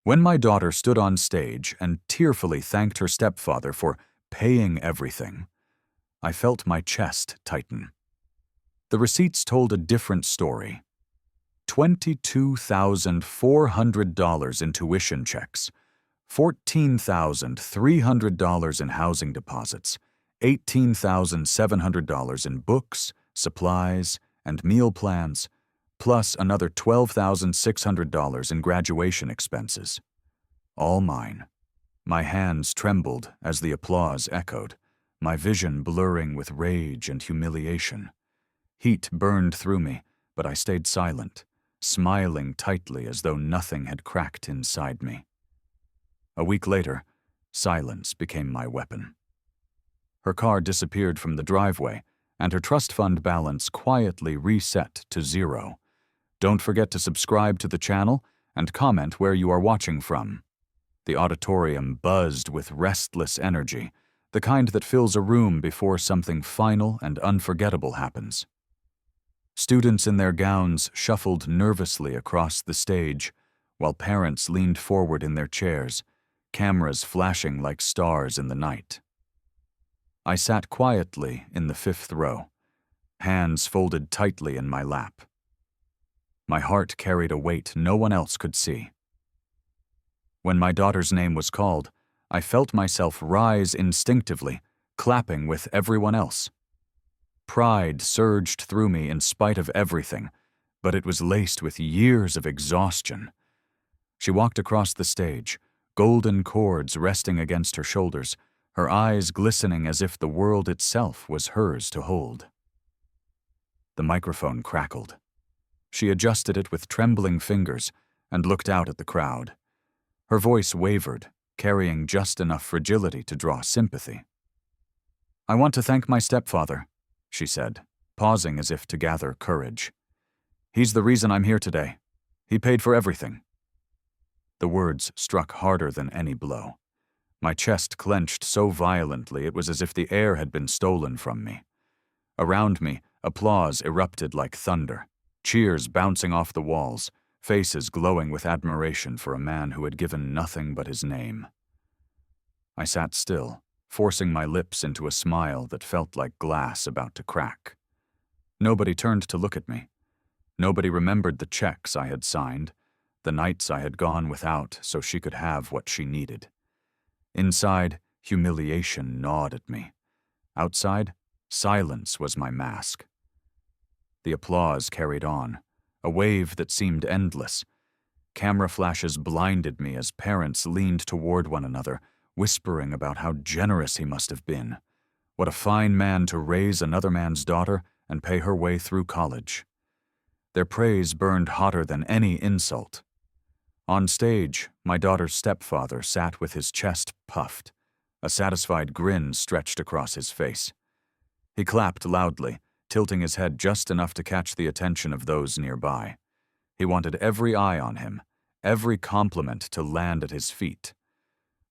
When my daughter stood on stage and tearfully thanked her stepfather for paying everything, I felt my chest tighten. The receipts told a different story. $22,400 in tuition checks, $14,300 in housing deposits, $18,700 in books, supplies, and meal plans, plus another $12,600 in graduation expenses. All mine. My hands trembled as the applause echoed, my vision blurring with rage and humiliation. Heat burned through me, but I stayed silent, smiling tightly as though nothing had cracked inside me. A week later, silence became my weapon. Her car disappeared from the driveway, and her trust fund balance quietly reset to zero. Don't forget to subscribe to the channel and comment where you are watching from. The auditorium buzzed with restless energy, the kind that fills a room before something final and unforgettable happens. Students in their gowns shuffled nervously across the stage, while parents leaned forward in their chairs, cameras flashing like stars in the night. I sat quietly in the fifth row, hands folded tightly in my lap. My heart carried a weight no one else could see. When my daughter's name was called, I felt myself rise instinctively, clapping with everyone else. Pride surged through me in spite of everything, but it was laced with years of exhaustion. She walked across the stage, golden cords resting against her shoulders, her eyes glistening as if the world itself was hers to hold. The microphone crackled. She adjusted it with trembling fingers and looked out at the crowd. Her voice wavered, carrying just enough fragility to draw sympathy. "I want to thank my stepfather," she said, pausing as if to gather courage. "He's the reason I'm here today. He paid for everything." The words struck harder than any blow. My chest clenched so violently it was as if the air had been stolen from me. Around me, applause erupted like thunder, cheers bouncing off the walls, faces glowing with admiration for a man who had given nothing but his name. I sat still, forcing my lips into a smile that felt like glass about to crack. Nobody turned to look at me. Nobody remembered the checks I had signed, the nights I had gone without so she could have what she needed. Inside, humiliation gnawed at me. Outside, silence was my mask. The applause carried on, a wave that seemed endless. Camera flashes blinded me as parents leaned toward one another, whispering about how generous he must have been. What a fine man to raise another man's daughter and pay her way through college. Their praise burned hotter than any insult. On stage, my daughter's stepfather sat with his chest puffed. A satisfied grin stretched across his face. He clapped loudly, tilting his head just enough to catch the attention of those nearby. He wanted every eye on him, every compliment to land at his feet.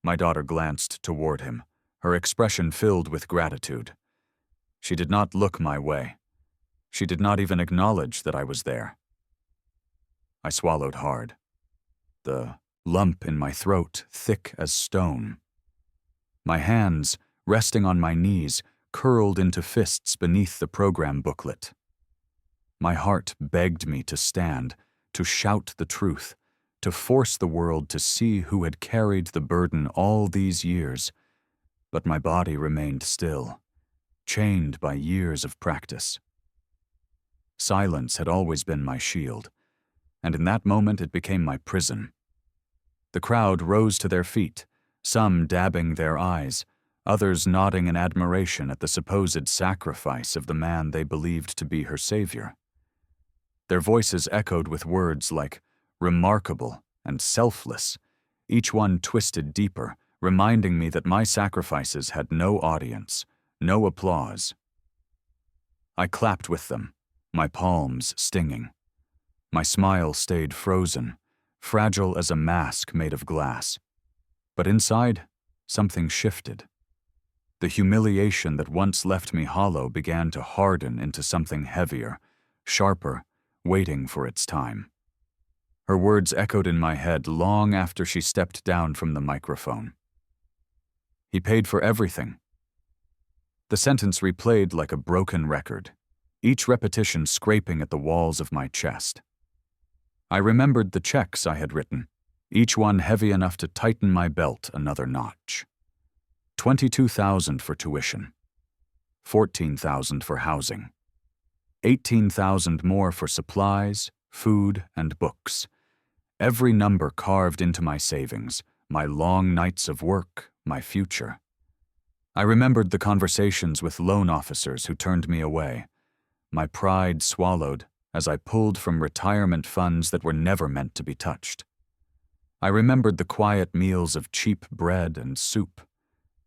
My daughter glanced toward him, her expression filled with gratitude. She did not look my way. She did not even acknowledge that I was there. I swallowed hard, the lump in my throat thick as stone. My hands, resting on my knees, curled into fists beneath the program booklet. My heart begged me to stand, to shout the truth, to force the world to see who had carried the burden all these years, but my body remained still, chained by years of practice. Silence had always been my shield, and in that moment it became my prison. The crowd rose to their feet, some dabbing their eyes, others nodding in admiration at the supposed sacrifice of the man they believed to be her savior. Their voices echoed with words like remarkable and selfless, each one twisted deeper, reminding me that my sacrifices had no audience, no applause. I clapped with them, my palms stinging. My smile stayed frozen, fragile as a mask made of glass. But inside, something shifted. The humiliation that once left me hollow began to harden into something heavier, sharper, waiting for its time. Her words echoed in my head long after she stepped down from the microphone. He paid for everything. The sentence replayed like a broken record, each repetition scraping at the walls of my chest. I remembered the checks I had written, each one heavy enough to tighten my belt another notch. $22,000 for tuition, $14,000 for housing, $18,000 more for supplies, food, and books. Every number carved into my savings, my long nights of work, my future. I remembered the conversations with loan officers who turned me away, my pride swallowed as I pulled from retirement funds that were never meant to be touched. I remembered the quiet meals of cheap bread and soup,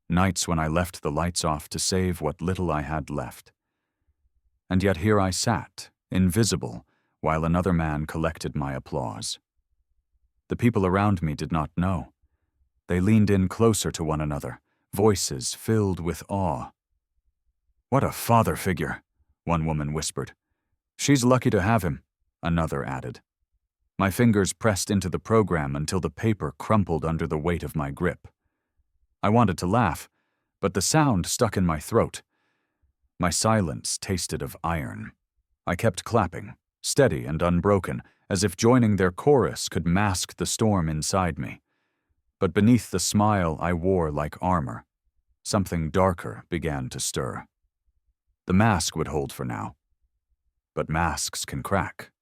nights when I left the lights off to save what little I had left. And yet here I sat, invisible, while another man collected my applause. The people around me did not know. They leaned in closer to one another, voices filled with awe. "What a father figure," one woman whispered. "She's lucky to have him," another added. My fingers pressed into the program until the paper crumpled under the weight of my grip. I wanted to laugh, but the sound stuck in my throat. My silence tasted of iron. I kept clapping, steady and unbroken, as if joining their chorus could mask the storm inside me. But beneath the smile I wore like armor, something darker began to stir. The mask would hold for now. But masks can crack.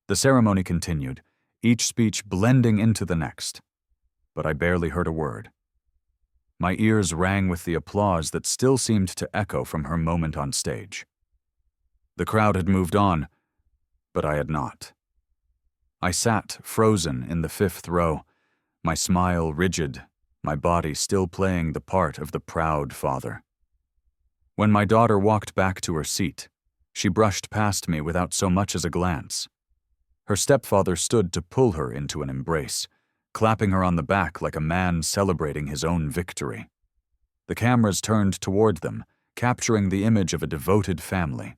The ceremony continued, each speech blending into the next. But I barely heard a word. My ears rang with the applause that still seemed to echo from her moment on stage. The crowd had moved on, but I had not. I sat frozen in the fifth row, my smile rigid, my body still playing the part of the proud father. When my daughter walked back to her seat, she brushed past me without so much as a glance. Her stepfather stood to pull her into an embrace, clapping her on the back like a man celebrating his own victory. The cameras turned toward them, capturing the image of a devoted family.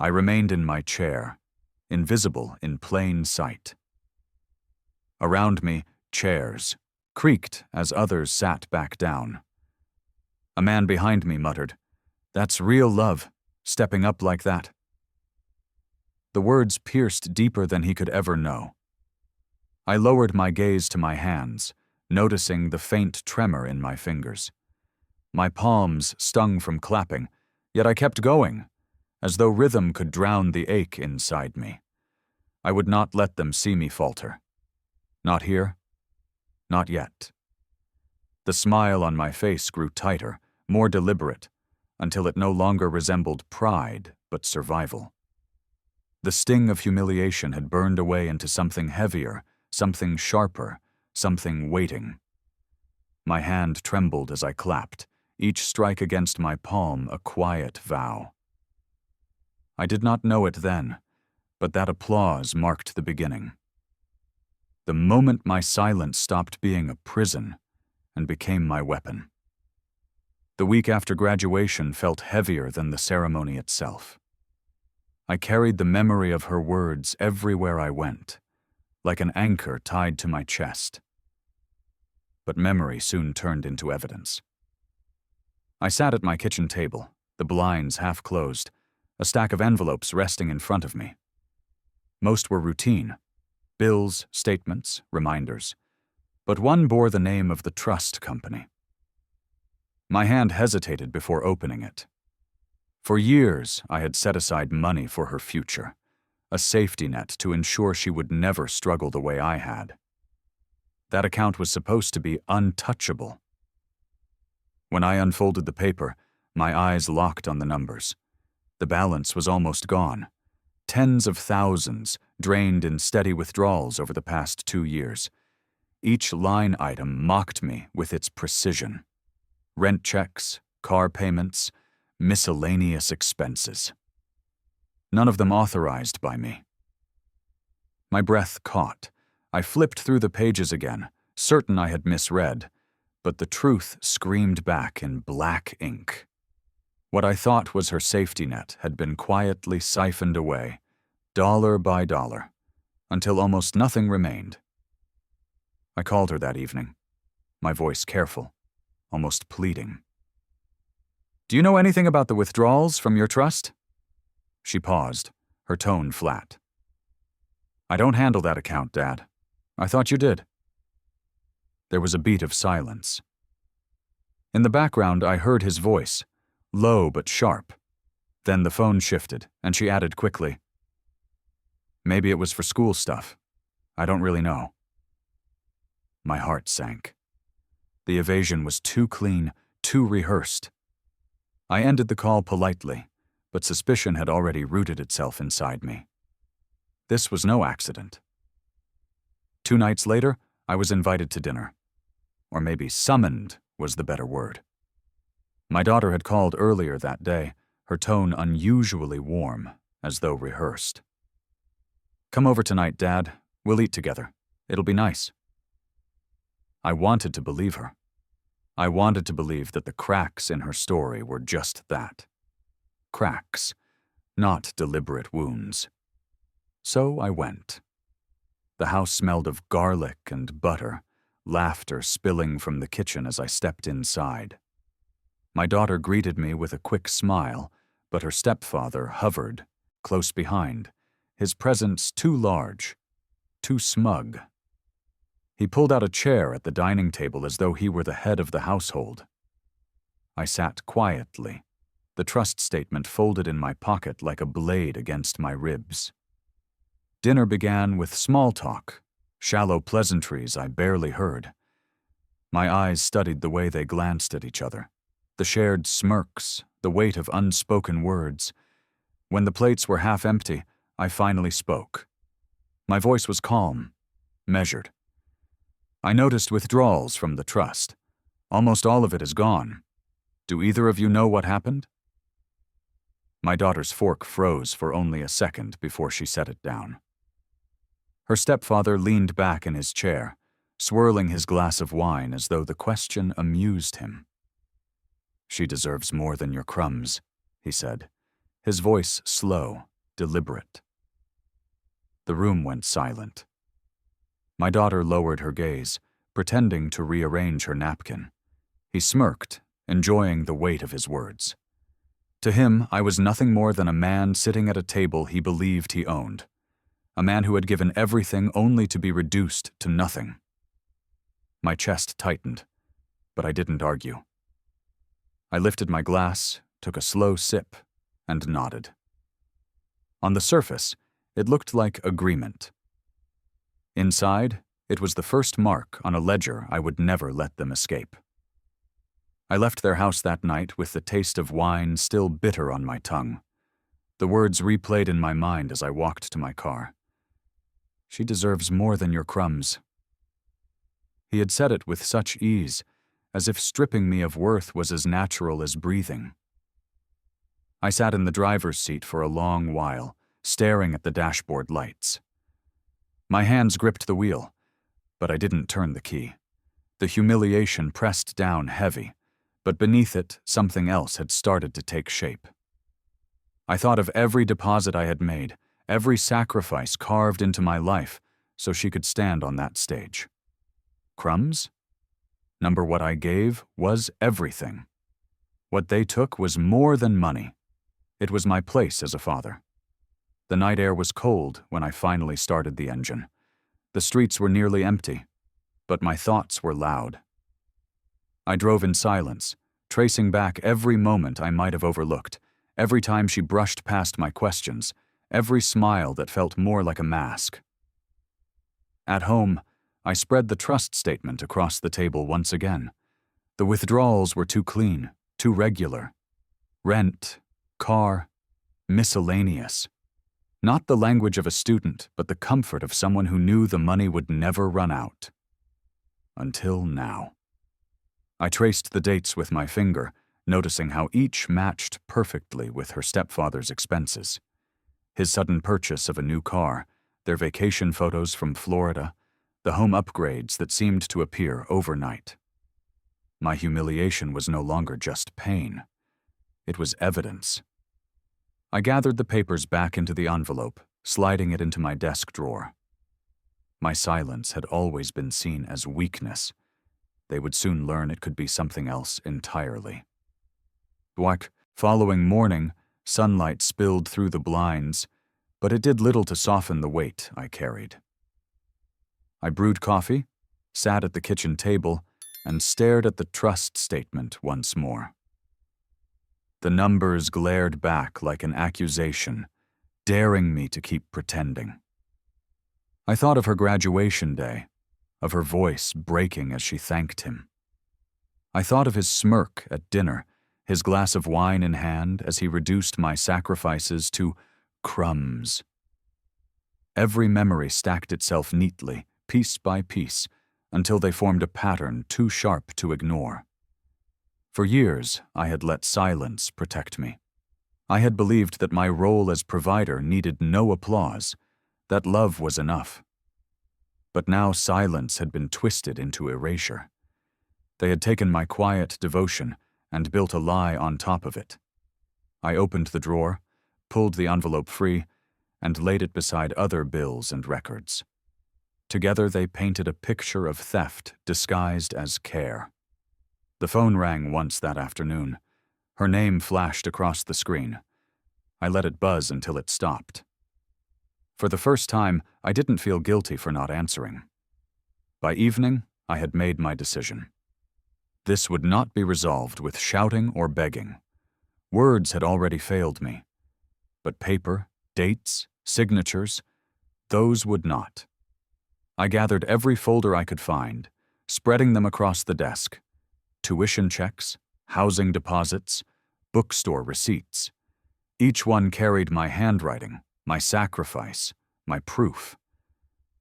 I remained in my chair, invisible in plain sight. Around me, chairs creaked as others sat back down. A man behind me muttered, "That's real love, stepping up like that." The words pierced deeper than he could ever know. I lowered my gaze to my hands, noticing the faint tremor in my fingers. My palms stung from clapping, yet I kept going, as though rhythm could drown the ache inside me. I would not let them see me falter. Not here. Not yet. The smile on my face grew tighter, more deliberate, until it no longer resembled pride, but survival. The sting of humiliation had burned away into something heavier, something sharper, something waiting. My hand trembled as I clapped, each strike against my palm a quiet vow. I did not know it then, but that applause marked the beginning. The moment my silence stopped being a prison and became my weapon. The week after graduation felt heavier than the ceremony itself. I carried the memory of her words everywhere I went, like an anchor tied to my chest. But memory soon turned into evidence. I sat at my kitchen table, the blinds half closed, a stack of envelopes resting in front of me. Most were routine, bills, statements, reminders, but one bore the name of the trust company. My hand hesitated before opening it. For years, I had set aside money for her future, a safety net to ensure she would never struggle the way I had. That account was supposed to be untouchable. When I unfolded the paper, my eyes locked on the numbers. The balance was almost gone. Tens of thousands drained in steady withdrawals over the past 2 years. Each line item mocked me with its precision. Rent checks, car payments, miscellaneous expenses. None of them authorized by me. My breath caught. I flipped through the pages again, certain I had misread, but the truth screamed back in black ink. What I thought was her safety net had been quietly siphoned away, dollar by dollar, until almost nothing remained. I called her that evening, my voice careful, almost pleading. "Do you know anything about the withdrawals from your trust?" She paused, her tone flat. "I don't handle that account, Dad. I thought you did." There was a beat of silence. In the background, I heard his voice, low but sharp. Then the phone shifted, and she added quickly, "Maybe it was for school stuff. I don't really know." My heart sank. The evasion was too clean, too rehearsed. I ended the call politely, but suspicion had already rooted itself inside me. This was no accident. 2 nights later, I was invited to dinner. Or maybe summoned was the better word. My daughter had called earlier that day, her tone unusually warm, as though rehearsed. "Come over tonight, Dad. We'll eat together. It'll be nice." I wanted to believe her. I wanted to believe that the cracks in her story were just that. Cracks, not deliberate wounds. So I went. The house smelled of garlic and butter, laughter spilling from the kitchen as I stepped inside. My daughter greeted me with a quick smile, but her stepfather hovered, close behind, his presence too large, too smug. He pulled out a chair at the dining table as though he were the head of the household. I sat quietly, the trust statement folded in my pocket like a blade against my ribs. Dinner began with small talk, shallow pleasantries I barely heard. My eyes studied the way they glanced at each other, the shared smirks, the weight of unspoken words. When the plates were half empty, I finally spoke. My voice was calm, measured. "I noticed withdrawals from the trust. Almost all of it is gone. Do either of you know what happened?" My daughter's fork froze for only a second before she set it down. Her stepfather leaned back in his chair, swirling his glass of wine as though the question amused him. "She deserves more than your crumbs," he said, his voice slow, deliberate. The room went silent. My daughter lowered her gaze, pretending to rearrange her napkin. He smirked, enjoying the weight of his words. To him, I was nothing more than a man sitting at a table he believed he owned, a man who had given everything only to be reduced to nothing. My chest tightened, but I didn't argue. I lifted my glass, took a slow sip, and nodded. On the surface, it looked like agreement. Inside, it was the first mark on a ledger I would never let them escape. I left their house that night with the taste of wine still bitter on my tongue. The words replayed in my mind as I walked to my car. "She deserves more than your crumbs." He had said it with such ease, as if stripping me of worth was as natural as breathing. I sat in the driver's seat for a long while, staring at the dashboard lights. My hands gripped the wheel, but I didn't turn the key. The humiliation pressed down heavy, but beneath it, something else had started to take shape. I thought of every deposit I had made, every sacrifice carved into my life so she could stand on that stage. Crumbs? Number what I gave was everything. What they took was more than money. It was my place as a father. The night air was cold when I finally started the engine. The streets were nearly empty, but my thoughts were loud. I drove in silence, tracing back every moment I might have overlooked, every time she brushed past my questions, every smile that felt more like a mask. At home, I spread the trust statement across the table once again. The withdrawals were too clean, too regular. Rent, car, miscellaneous. Not the language of a student, but the comfort of someone who knew the money would never run out. Until now. I traced the dates with my finger, noticing how each matched perfectly with her stepfather's expenses. His sudden purchase of a new car, their vacation photos from Florida, the home upgrades that seemed to appear overnight. My humiliation was no longer just pain. It was evidence. I gathered the papers back into the envelope, sliding it into my desk drawer. My silence had always been seen as weakness. They would soon learn it could be something else entirely. Following morning, sunlight spilled through the blinds, but it did little to soften the weight I carried. I brewed coffee, sat at the kitchen table, and stared at the trust statement once more. The numbers glared back like an accusation, daring me to keep pretending. I thought of her graduation day, of her voice breaking as she thanked him. I thought of his smirk at dinner, his glass of wine in hand as he reduced my sacrifices to crumbs. Every memory stacked itself neatly, piece by piece, until they formed a pattern too sharp to ignore. For years, I had let silence protect me. I had believed that my role as provider needed no applause, that love was enough. But now silence had been twisted into erasure. They had taken my quiet devotion and built a lie on top of it. I opened the drawer, pulled the envelope free, and laid it beside other bills and records. Together they painted a picture of theft disguised as care. The phone rang once that afternoon. Her name flashed across the screen. I let it buzz until it stopped. For the first time, I didn't feel guilty for not answering. By evening, I had made my decision. This would not be resolved with shouting or begging. Words had already failed me. But paper, dates, signatures, those would not. I gathered every folder I could find, spreading them across the desk. Tuition checks, housing deposits, bookstore receipts. Each one carried my handwriting, my sacrifice, my proof.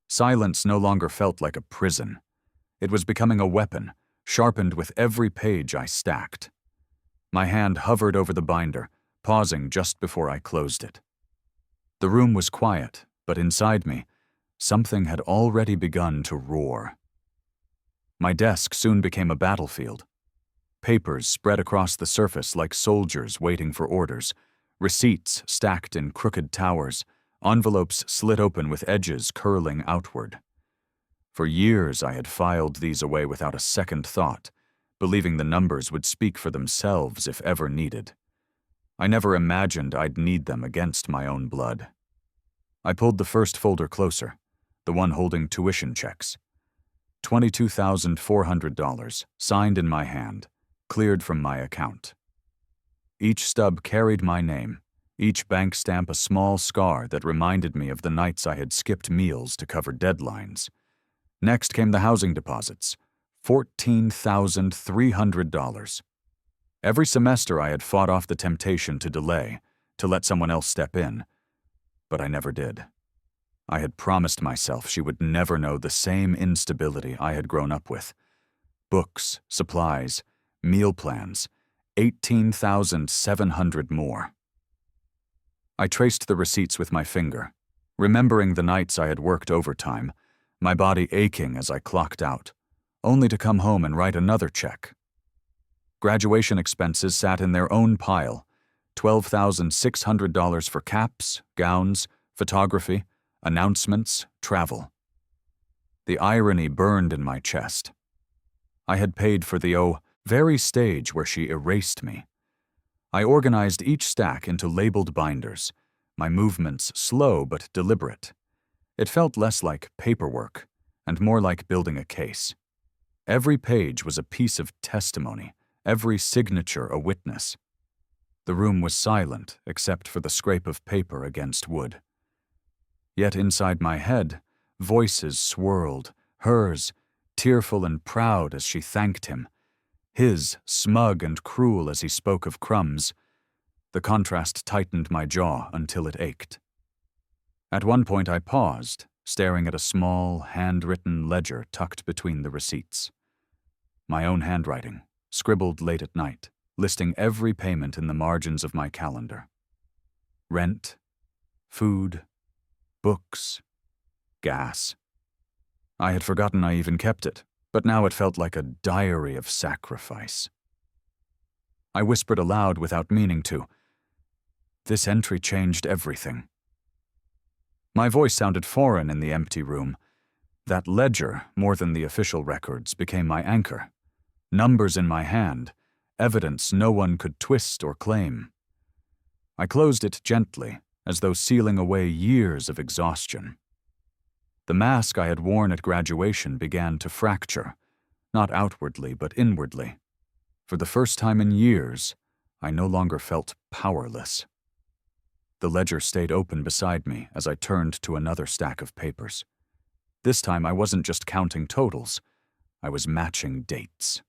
Silence no longer felt like a prison. It was becoming a weapon, sharpened with every page I stacked. My hand hovered over the binder, pausing just before I closed it. The room was quiet, but inside me, something had already begun to roar. My desk soon became a battlefield. Papers spread across the surface like soldiers waiting for orders, receipts stacked in crooked towers, envelopes slit open with edges curling outward. For years I had filed these away without a second thought, believing the numbers would speak for themselves if ever needed. I never imagined I'd need them against my own blood. I pulled the first folder closer, the one holding tuition checks. $22,400, signed in my hand, cleared from my account. Each stub carried my name, each bank stamp a small scar that reminded me of the nights I had skipped meals to cover deadlines. Next came the housing deposits, $14,300. Every semester I had fought off the temptation to delay, to let someone else step in, but I never did. I had promised myself she would never know the same instability I had grown up with. Books, supplies, meal plans, 18,700 more. I traced the receipts with my finger, remembering the nights I had worked overtime, my body aching as I clocked out, only to come home and write another check. Graduation expenses sat in their own pile, $12,600 for caps, gowns, photography, announcements, travel. The irony burned in my chest. I had paid for the very stage where she erased me. I organized each stack into labeled binders, my movements slow but deliberate. It felt less like paperwork and more like building a case. Every page was a piece of testimony, every signature a witness. The room was silent except for the scrape of paper against wood. Yet inside my head, voices swirled, hers, tearful and proud as she thanked him, his, smug and cruel as he spoke of crumbs. The contrast tightened my jaw until it ached. At one point I paused, staring at a small, handwritten ledger tucked between the receipts. My own handwriting, scribbled late at night, listing every payment in the margins of my calendar. Rent, food, books, gas. I had forgotten I even kept it, but now it felt like a diary of sacrifice. I whispered aloud without meaning to. This entry changed everything. My voice sounded foreign in the empty room. That ledger, more than the official records, became my anchor. Numbers in my hand, evidence no one could twist or claim. I closed it gently, as though sealing away years of exhaustion. The mask I had worn at graduation began to fracture, not outwardly but inwardly. For the first time in years, I no longer felt powerless. The ledger stayed open beside me as I turned to another stack of papers. This time I wasn't just counting totals, I was matching dates.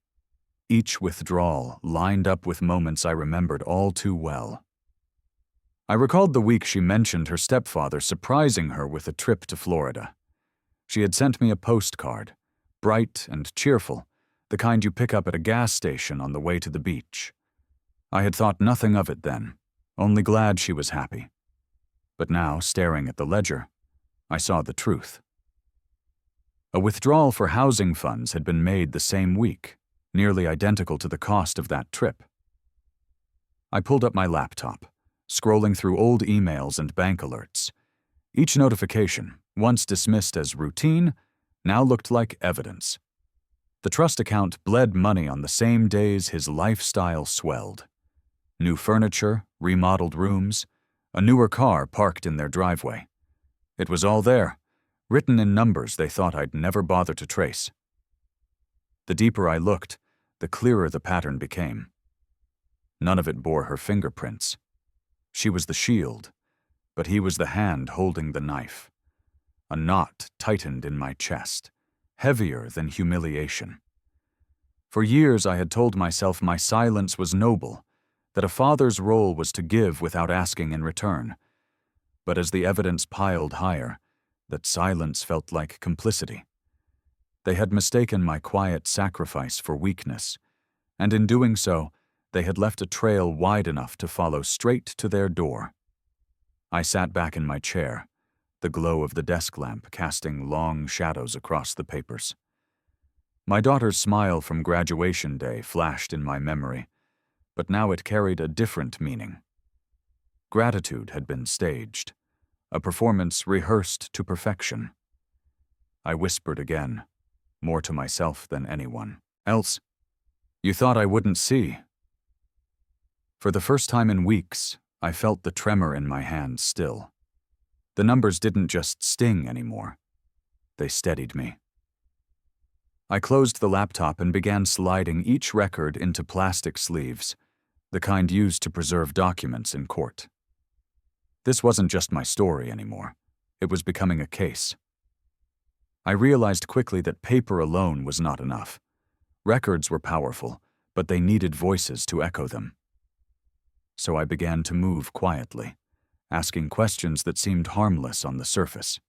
Each withdrawal lined up with moments I remembered all too well. I recalled the week she mentioned her stepfather surprising her with a trip to Florida. She had sent me a postcard, bright and cheerful, the kind you pick up at a gas station on the way to the beach. I had thought nothing of it then, only glad she was happy. But now, staring at the ledger, I saw the truth. A withdrawal for housing funds had been made the same week, nearly identical to the cost of that trip. I pulled up my laptop, scrolling through old emails and bank alerts. Each notification, once dismissed as routine, now looked like evidence. The trust account bled money on the same days his lifestyle swelled. New furniture, remodeled rooms, a newer car parked in their driveway. It was all there, written in numbers they thought I'd never bother to trace. The deeper I looked, the clearer the pattern became. None of it bore her fingerprints. She was the shield, but he was the hand holding the knife. A knot tightened in my chest, heavier than humiliation. For years I had told myself my silence was noble, that a father's role was to give without asking in return. But as the evidence piled higher, that silence felt like complicity. They had mistaken my quiet sacrifice for weakness, and in doing so, they had left a trail wide enough to follow straight to their door. I sat back in my chair, the glow of the desk lamp casting long shadows across the papers. My daughter's smile from graduation day flashed in my memory, but now it carried a different meaning. Gratitude had been staged, a performance rehearsed to perfection. I whispered again, more to myself than anyone else. You thought I wouldn't see. For the first time in weeks, I felt the tremor in my hands still. The numbers didn't just sting anymore. They steadied me. I closed the laptop and began sliding each record into plastic sleeves, the kind used to preserve documents in court. This wasn't just my story anymore. It was becoming a case. I realized quickly that paper alone was not enough. Records were powerful, but they needed voices to echo them. So I began to move quietly, asking questions that seemed harmless on the surface.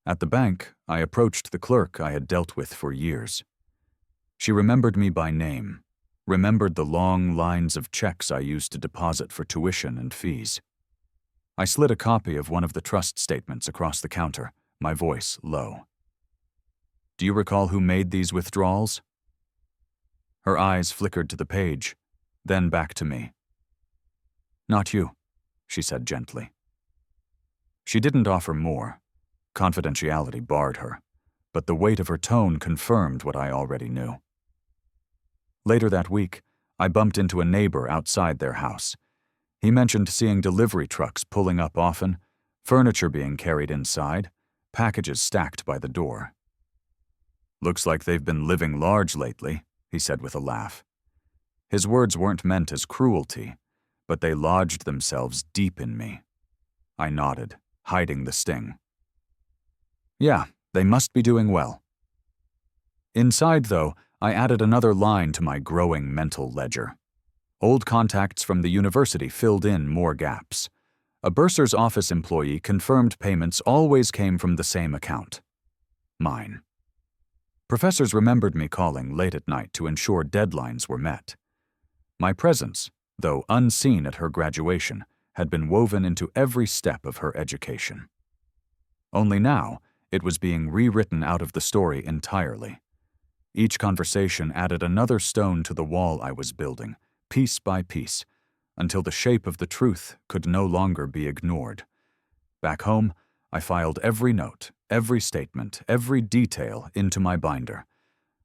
At the bank, I approached the clerk I had dealt with for years. She remembered me by name, remembered the long lines of checks I used to deposit for tuition and fees. I slid a copy of one of the trust statements across the counter, my voice low. Do you recall who made these withdrawals? Her eyes flickered to the page, then back to me. Not you, she said gently. She didn't offer more. Confidentiality barred her, but the weight of her tone confirmed what I already knew. Later that week, I bumped into a neighbor outside their house. He mentioned seeing delivery trucks pulling up often, furniture being carried inside, packages stacked by the door. Looks like they've been living large lately, he said with a laugh. His words weren't meant as cruelty, but they lodged themselves deep in me. I nodded, hiding the sting. Yeah, they must be doing well. Inside, though, I added another line to my growing mental ledger. Old contacts from the university filled in more gaps. A bursar's office employee confirmed payments always came from the same account. Mine. Professors remembered me calling late at night to ensure deadlines were met. My presence, though unseen at her graduation, had been woven into every step of her education. Only now, it was being rewritten out of the story entirely. Each conversation added another stone to the wall I was building, piece by piece, until the shape of the truth could no longer be ignored. Back home, I filed every note, every statement, every detail into my binder.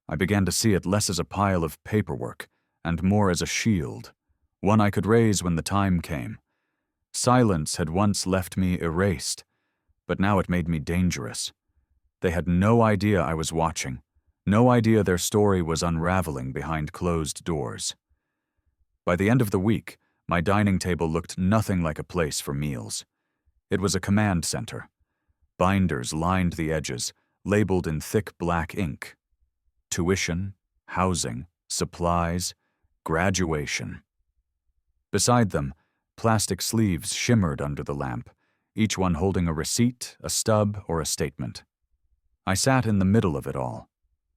I began to see it less as a pile of paperwork and more as a shield, one I could raise when the time came. Silence had once left me erased, but now it made me dangerous. They had no idea I was watching, no idea their story was unraveling behind closed doors. By the end of the week, my dining table looked nothing like a place for meals. It was a command center. Binders lined the edges, labeled in thick black ink. Tuition, housing, supplies, graduation. Beside them, plastic sleeves shimmered under the lamp, each one holding a receipt, a stub, or a statement. I sat in the middle of it all,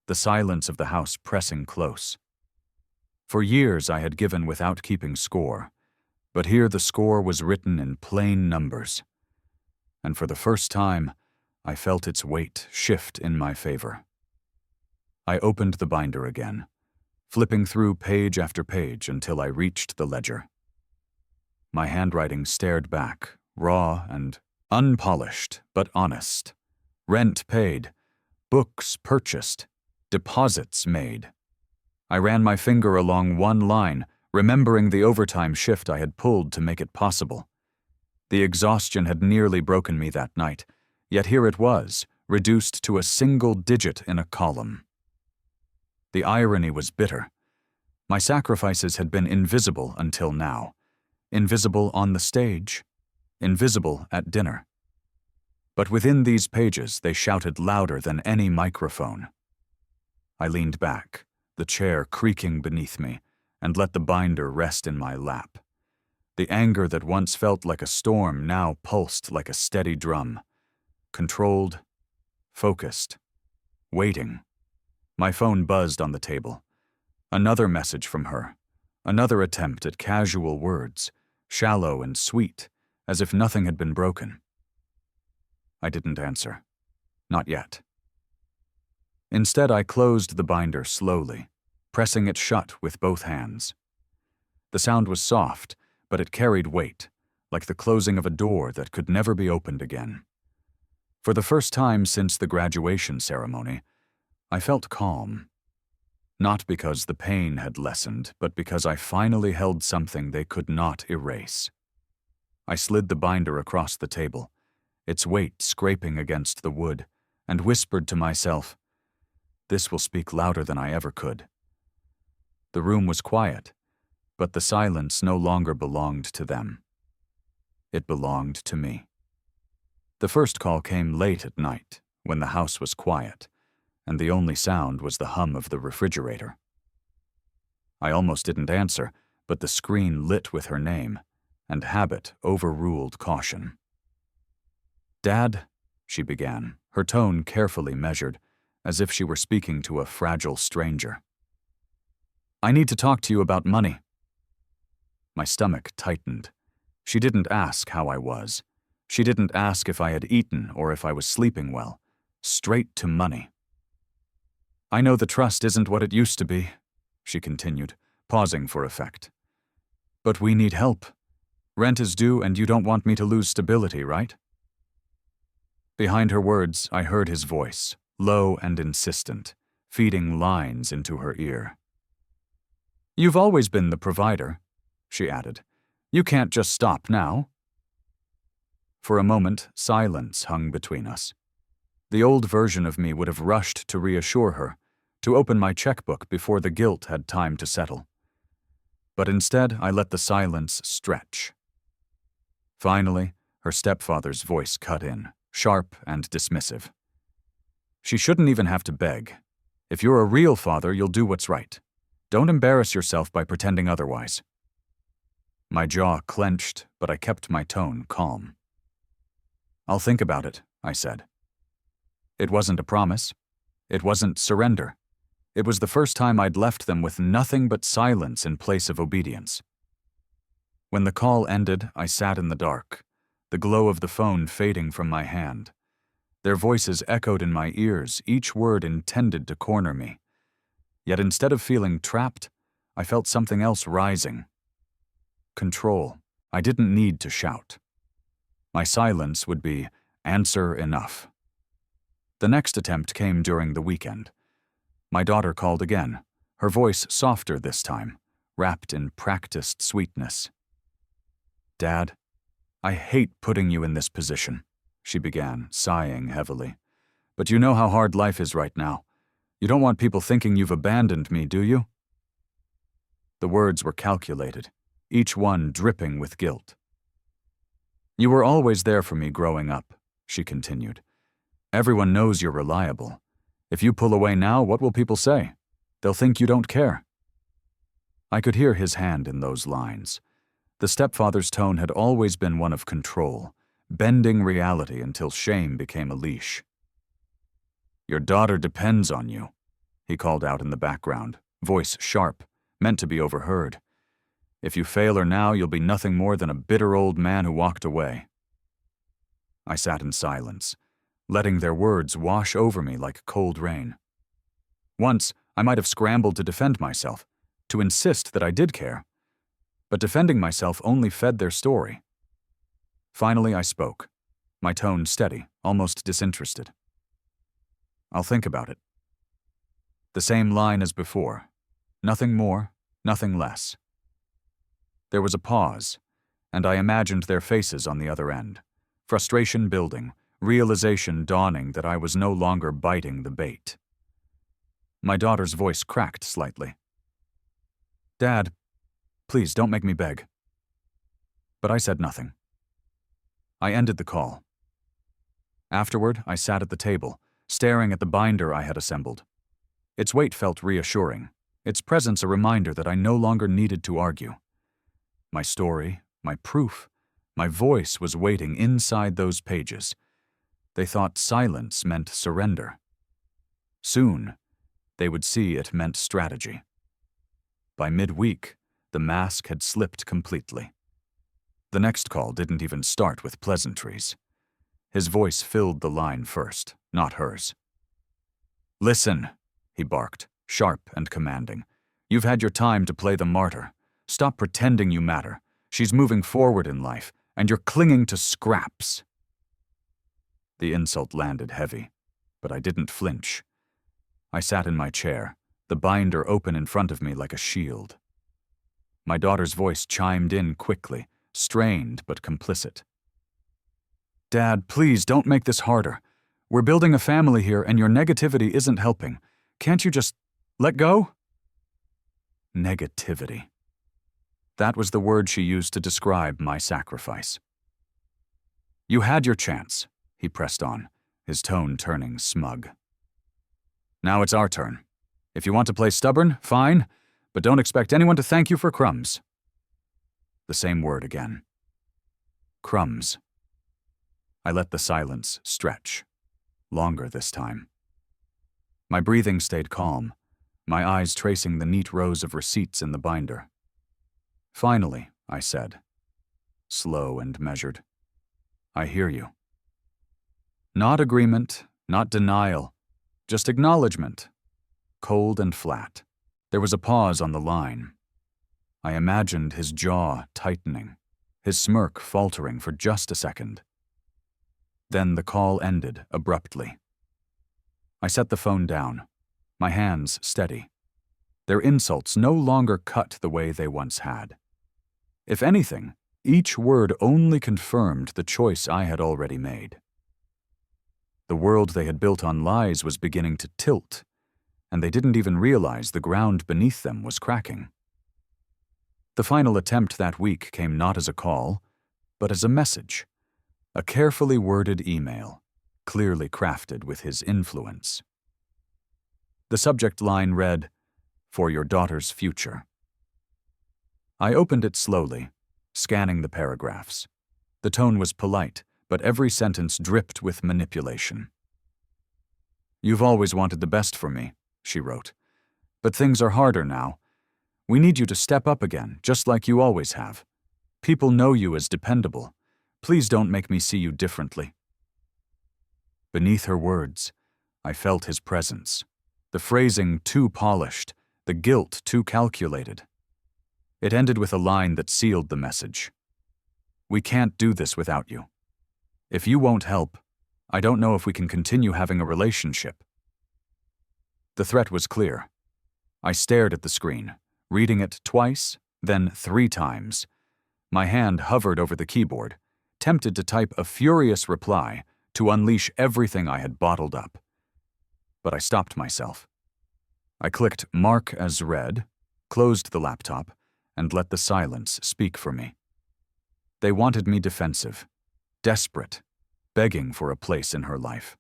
the silence of the house pressing close. For years I had given without keeping score, but here the score was written in plain numbers. And for the first time, I felt its weight shift in my favor. I opened the binder again, flipping through page after page until I reached the ledger. My handwriting stared back, raw and unpolished, but honest. Rent paid, books purchased, deposits made. I ran my finger along one line, remembering the overtime shift I had pulled to make it possible. The exhaustion had nearly broken me that night, yet here it was, reduced to a single digit in a column. The irony was bitter. My sacrifices had been invisible until now. Invisible on the stage, invisible at dinner. But within these pages, they shouted louder than any microphone. I leaned back, the chair creaking beneath me, and let the binder rest in my lap. The anger that once felt like a storm now pulsed like a steady drum. Controlled, focused, waiting. My phone buzzed on the table. Another message from her. Another attempt at casual words, shallow and sweet, as if nothing had been broken. I didn't answer. Not yet. Instead, I closed the binder slowly, pressing it shut with both hands. The sound was soft, but it carried weight, like the closing of a door that could never be opened again. For the first time since the graduation ceremony, I felt calm. Not because the pain had lessened, but because I finally held something they could not erase. I slid the binder across the table, its weight scraping against the wood, and whispered to myself, "This will speak louder than I ever could." The room was quiet, but the silence no longer belonged to them. It belonged to me. The first call came late at night, when the house was quiet, and the only sound was the hum of the refrigerator. I almost didn't answer, but the screen lit with her name, and habit overruled caution. "Dad," she began, her tone carefully measured, as if she were speaking to a fragile stranger. "I need to talk to you about money." My stomach tightened. She didn't ask how I was. She didn't ask if I had eaten or if I was sleeping well. Straight to money. "I know the trust isn't what it used to be," she continued, pausing for effect. "But we need help. Rent is due and you don't want me to lose stability, right?" Behind her words, I heard his voice, low and insistent, feeding lines into her ear. "You've always been the provider," she added. "You can't just stop now." For a moment, silence hung between us. The old version of me would have rushed to reassure her, to open my checkbook before the guilt had time to settle. But instead, I let the silence stretch. Finally, her stepfather's voice cut in, sharp and dismissive. "She shouldn't even have to beg. If you're a real father, you'll do what's right. Don't embarrass yourself by pretending otherwise." My jaw clenched, but I kept my tone calm. "I'll think about it," I said. It wasn't a promise. It wasn't surrender. It was the first time I'd left them with nothing but silence in place of obedience. When the call ended, I sat in the dark, the glow of the phone fading from my hand. Their voices echoed in my ears, each word intended to corner me. Yet instead of feeling trapped, I felt something else rising. Control. I didn't need to shout. My silence would be answer enough. The next attempt came during the weekend. My daughter called again, her voice softer this time, wrapped in practiced sweetness. "Dad, I hate putting you in this position," she began, sighing heavily. "But you know how hard life is right now. You don't want people thinking you've abandoned me, do you?" The words were calculated, each one dripping with guilt. "You were always there for me growing up," she continued. "Everyone knows you're reliable. If you pull away now, what will people say? They'll think you don't care." I could hear his hand in those lines. The stepfather's tone had always been one of control, bending reality until shame became a leash. "Your daughter depends on you," he called out in the background, voice sharp, meant to be overheard. "If you fail her now, you'll be nothing more than a bitter old man who walked away." I sat in silence, letting their words wash over me like cold rain. Once, I might have scrambled to defend myself, to insist that I did care. But defending myself only fed their story. Finally, I spoke, my tone steady, almost disinterested. "I'll think about it." The same line as before. Nothing more, nothing less. There was a pause, and I imagined their faces on the other end, frustration building, realization dawning that I was no longer biting the bait. My daughter's voice cracked slightly. "Dad, please don't make me beg." But I said nothing. I ended the call. Afterward, I sat at the table, staring at the binder I had assembled. Its weight felt reassuring, its presence a reminder that I no longer needed to argue. My story, my proof, my voice was waiting inside those pages. They thought silence meant surrender. Soon, they would see it meant strategy. By midweek, the mask had slipped completely. The next call didn't even start with pleasantries. His voice filled the line first, not hers. "Listen," he barked, sharp and commanding. "You've had your time to play the martyr. Stop pretending you matter. She's moving forward in life, and you're clinging to scraps." The insult landed heavy, but I didn't flinch. I sat in my chair, the binder open in front of me like a shield. My daughter's voice chimed in quickly, strained but complicit. "Dad, please don't make this harder. We're building a family here and your negativity isn't helping. Can't you just let go?" Negativity. That was the word she used to describe my sacrifice. "You had your chance," he pressed on, his tone turning smug. "Now it's our turn. If you want to play stubborn, fine, but don't expect anyone to thank you for crumbs." The same word again. Crumbs. I let the silence stretch, longer this time. My breathing stayed calm, my eyes tracing the neat rows of receipts in the binder. "Finally," I said, slow and measured, "I hear you." Not agreement, not denial, just acknowledgement, cold and flat. There was a pause on the line. I imagined his jaw tightening, his smirk faltering for just a second. Then the call ended abruptly. I set the phone down, my hands steady. Their insults no longer cut the way they once had. If anything, each word only confirmed the choice I had already made. The world they had built on lies was beginning to tilt, and they didn't even realize the ground beneath them was cracking. The final attempt that week came not as a call, but as a message, a carefully worded email, clearly crafted with his influence. The subject line read, "For your daughter's future." I opened it slowly, scanning the paragraphs. The tone was polite, but every sentence dripped with manipulation. "You've always wanted the best for me," she wrote. "But things are harder now. We need you to step up again, just like you always have. People know you as dependable. Please don't make me see you differently." Beneath her words, I felt his presence, the phrasing too polished, the guilt too calculated. It ended with a line that sealed the message. "We can't do this without you. If you won't help, I don't know if we can continue having a relationship." The threat was clear. I stared at the screen, reading it twice, then 3 times. My hand hovered over the keyboard, tempted to type a furious reply to unleash everything I had bottled up. But I stopped myself. I clicked Mark as read, closed the laptop, and let the silence speak for me. They wanted me defensive, desperate, begging for a place in her life.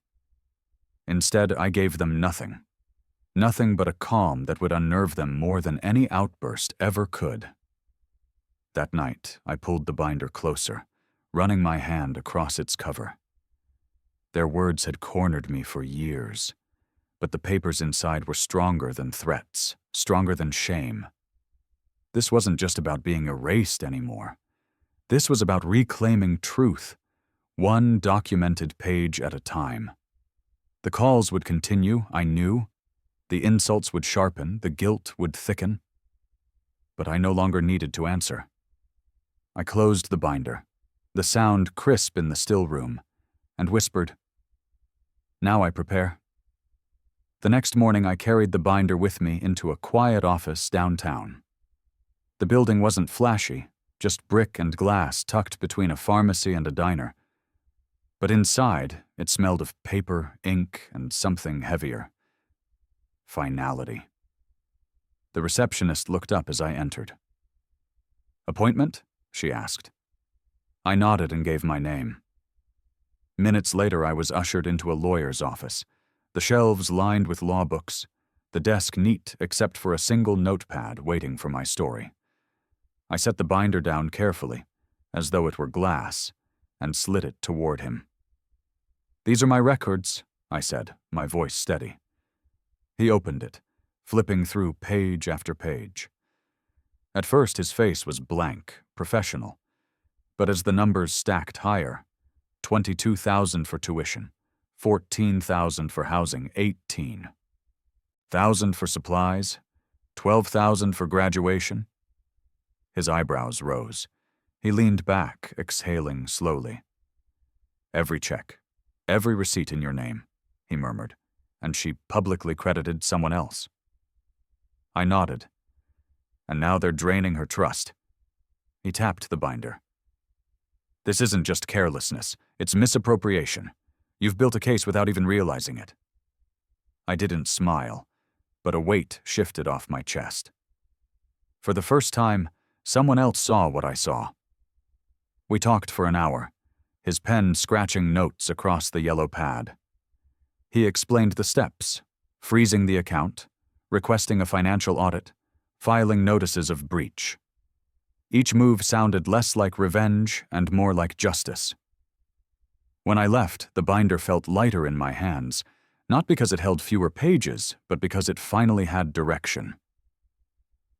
Instead, I gave them nothing. Nothing but a calm that would unnerve them more than any outburst ever could. That night, I pulled the binder closer, running my hand across its cover. Their words had cornered me for years, but the papers inside were stronger than threats, stronger than shame. This wasn't just about being erased anymore. This was about reclaiming truth, one documented page at a time. The calls would continue, I knew. The insults would sharpen, the guilt would thicken. But I no longer needed to answer. I closed the binder, the sound crisp in the still room, and whispered, "Now I prepare." The next morning I carried the binder with me into a quiet office downtown. The building wasn't flashy, just brick and glass tucked between a pharmacy and a diner. But inside, it smelled of paper, ink, and something heavier. Finality. The receptionist looked up as I entered. "Appointment?" she asked. I nodded and gave my name. Minutes later, I was ushered into a lawyer's office, the shelves lined with law books, the desk neat except for a single notepad waiting for my story. I set the binder down carefully, as though it were glass, and slid it toward him. "These are my records," I said, my voice steady. He opened it, flipping through page after page. At first, his face was blank, professional. But as the numbers stacked higher, 22,000 for tuition, 14,000 for housing, 18,000 for supplies, 12,000 for graduation. His eyebrows rose. He leaned back, exhaling slowly. "Every check, every receipt in your name," he murmured, and she publicly credited someone else. I nodded. And now they're draining her trust. He tapped the binder. "This isn't just carelessness, it's misappropriation. You've built a case without even realizing it." I didn't smile, but a weight shifted off my chest. For the first time, someone else saw what I saw. We talked for an hour, his pen scratching notes across the yellow pad. He explained the steps, freezing the account, requesting a financial audit, filing notices of breach. Each move sounded less like revenge and more like justice. When I left, the binder felt lighter in my hands, not because it held fewer pages, but because it finally had direction.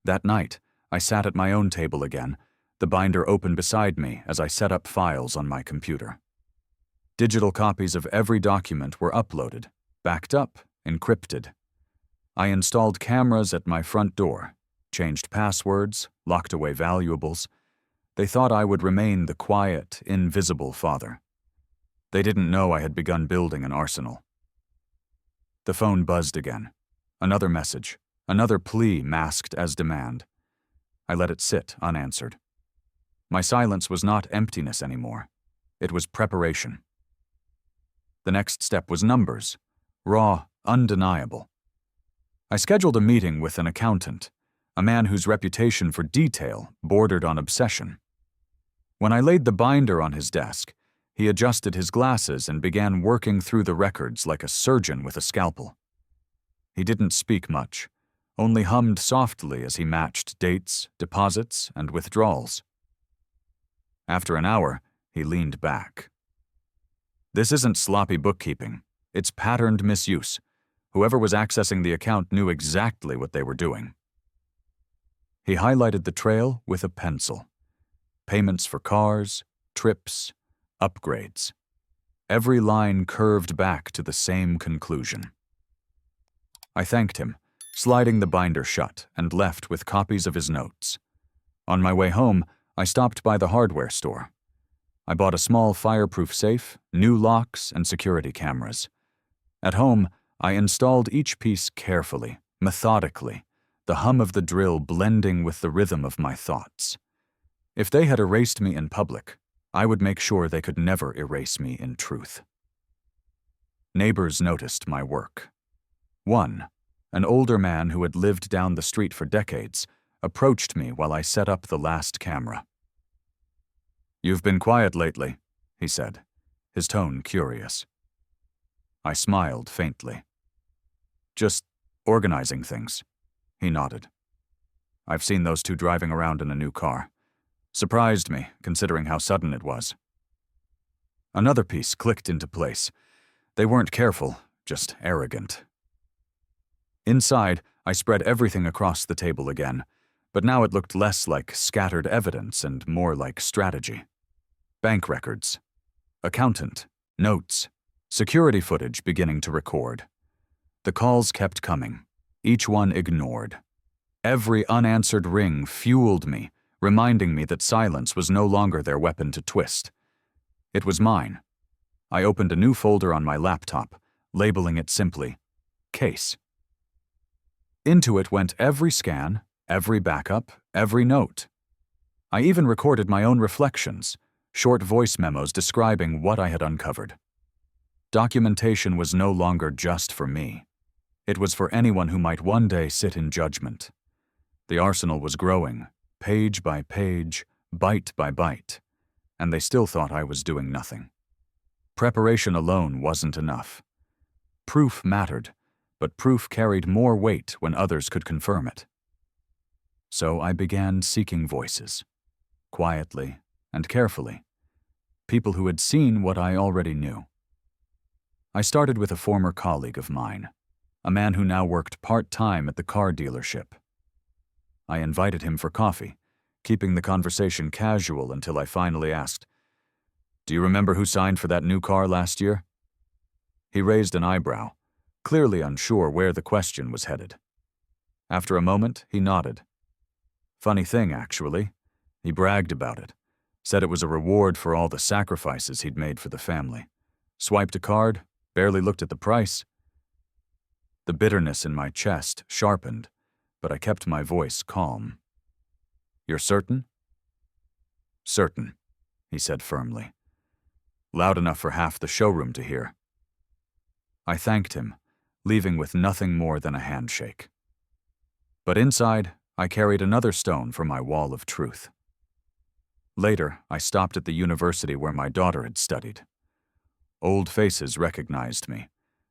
That night, I sat at my own table again, the binder open beside me as I set up files on my computer. Digital copies of every document were uploaded, backed up, encrypted. I installed cameras at my front door, changed passwords, locked away valuables. They thought I would remain the quiet, invisible father. They didn't know I had begun building an arsenal. The phone buzzed again. Another message, another plea masked as demand. I let it sit unanswered. My silence was not emptiness anymore. It was preparation. The next step was numbers, raw, undeniable. I scheduled a meeting with an accountant, a man whose reputation for detail bordered on obsession. When I laid the binder on his desk, he adjusted his glasses and began working through the records like a surgeon with a scalpel. He didn't speak much, only hummed softly as he matched dates, deposits, and withdrawals. After an hour, he leaned back. "This isn't sloppy bookkeeping. It's patterned misuse. Whoever was accessing the account knew exactly what they were doing." He highlighted the trail with a pencil. Payments for cars, trips, upgrades. Every line curved back to the same conclusion. I thanked him, sliding the binder shut, and left with copies of his notes. On my way home, I stopped by the hardware store. I bought a small fireproof safe, new locks, and security cameras. At home, I installed each piece carefully, methodically, the hum of the drill blending with the rhythm of my thoughts. If they had erased me in public, I would make sure they could never erase me in truth. Neighbors noticed my work. One, an older man who had lived down the street for decades, approached me while I set up the last camera. "You've been quiet lately," he said, his tone curious. I smiled faintly. "Just organizing things," he nodded. "I've seen those two driving around in a new car. Surprised me, considering how sudden it was." Another piece clicked into place. They weren't careful, just arrogant. Inside, I spread everything across the table again, but now it looked less like scattered evidence and more like strategy. Bank records, accountant, notes, security footage beginning to record. The calls kept coming, each one ignored. Every unanswered ring fueled me, reminding me that silence was no longer their weapon to twist. It was mine. I opened a new folder on my laptop, labeling it simply, Case. Into it went every scan, every backup, every note. I even recorded my own reflections, short voice memos describing what I had uncovered. Documentation was no longer just for me. It was for anyone who might one day sit in judgment. The arsenal was growing, page by page, bite by bite, and they still thought I was doing nothing. Preparation alone wasn't enough. Proof mattered, but proof carried more weight when others could confirm it. So I began seeking voices, quietly and carefully, people who had seen what I already knew. I started with a former colleague of mine, a man who now worked part-time at the car dealership. I invited him for coffee, keeping the conversation casual until I finally asked, "Do you remember who signed for that new car last year?" He raised an eyebrow, clearly unsure where the question was headed. After a moment, he nodded. "Funny thing, actually. He bragged about it, said it was a reward for all the sacrifices he'd made for the family. Swiped a card, barely looked at the price." The bitterness in my chest sharpened, but I kept my voice calm. "You're certain?" "Certain," he said firmly. Loud enough for half the showroom to hear. I thanked him, leaving with nothing more than a handshake. But inside, I carried another stone for my wall of truth. Later, I stopped at the university where my daughter had studied. Old faces recognized me,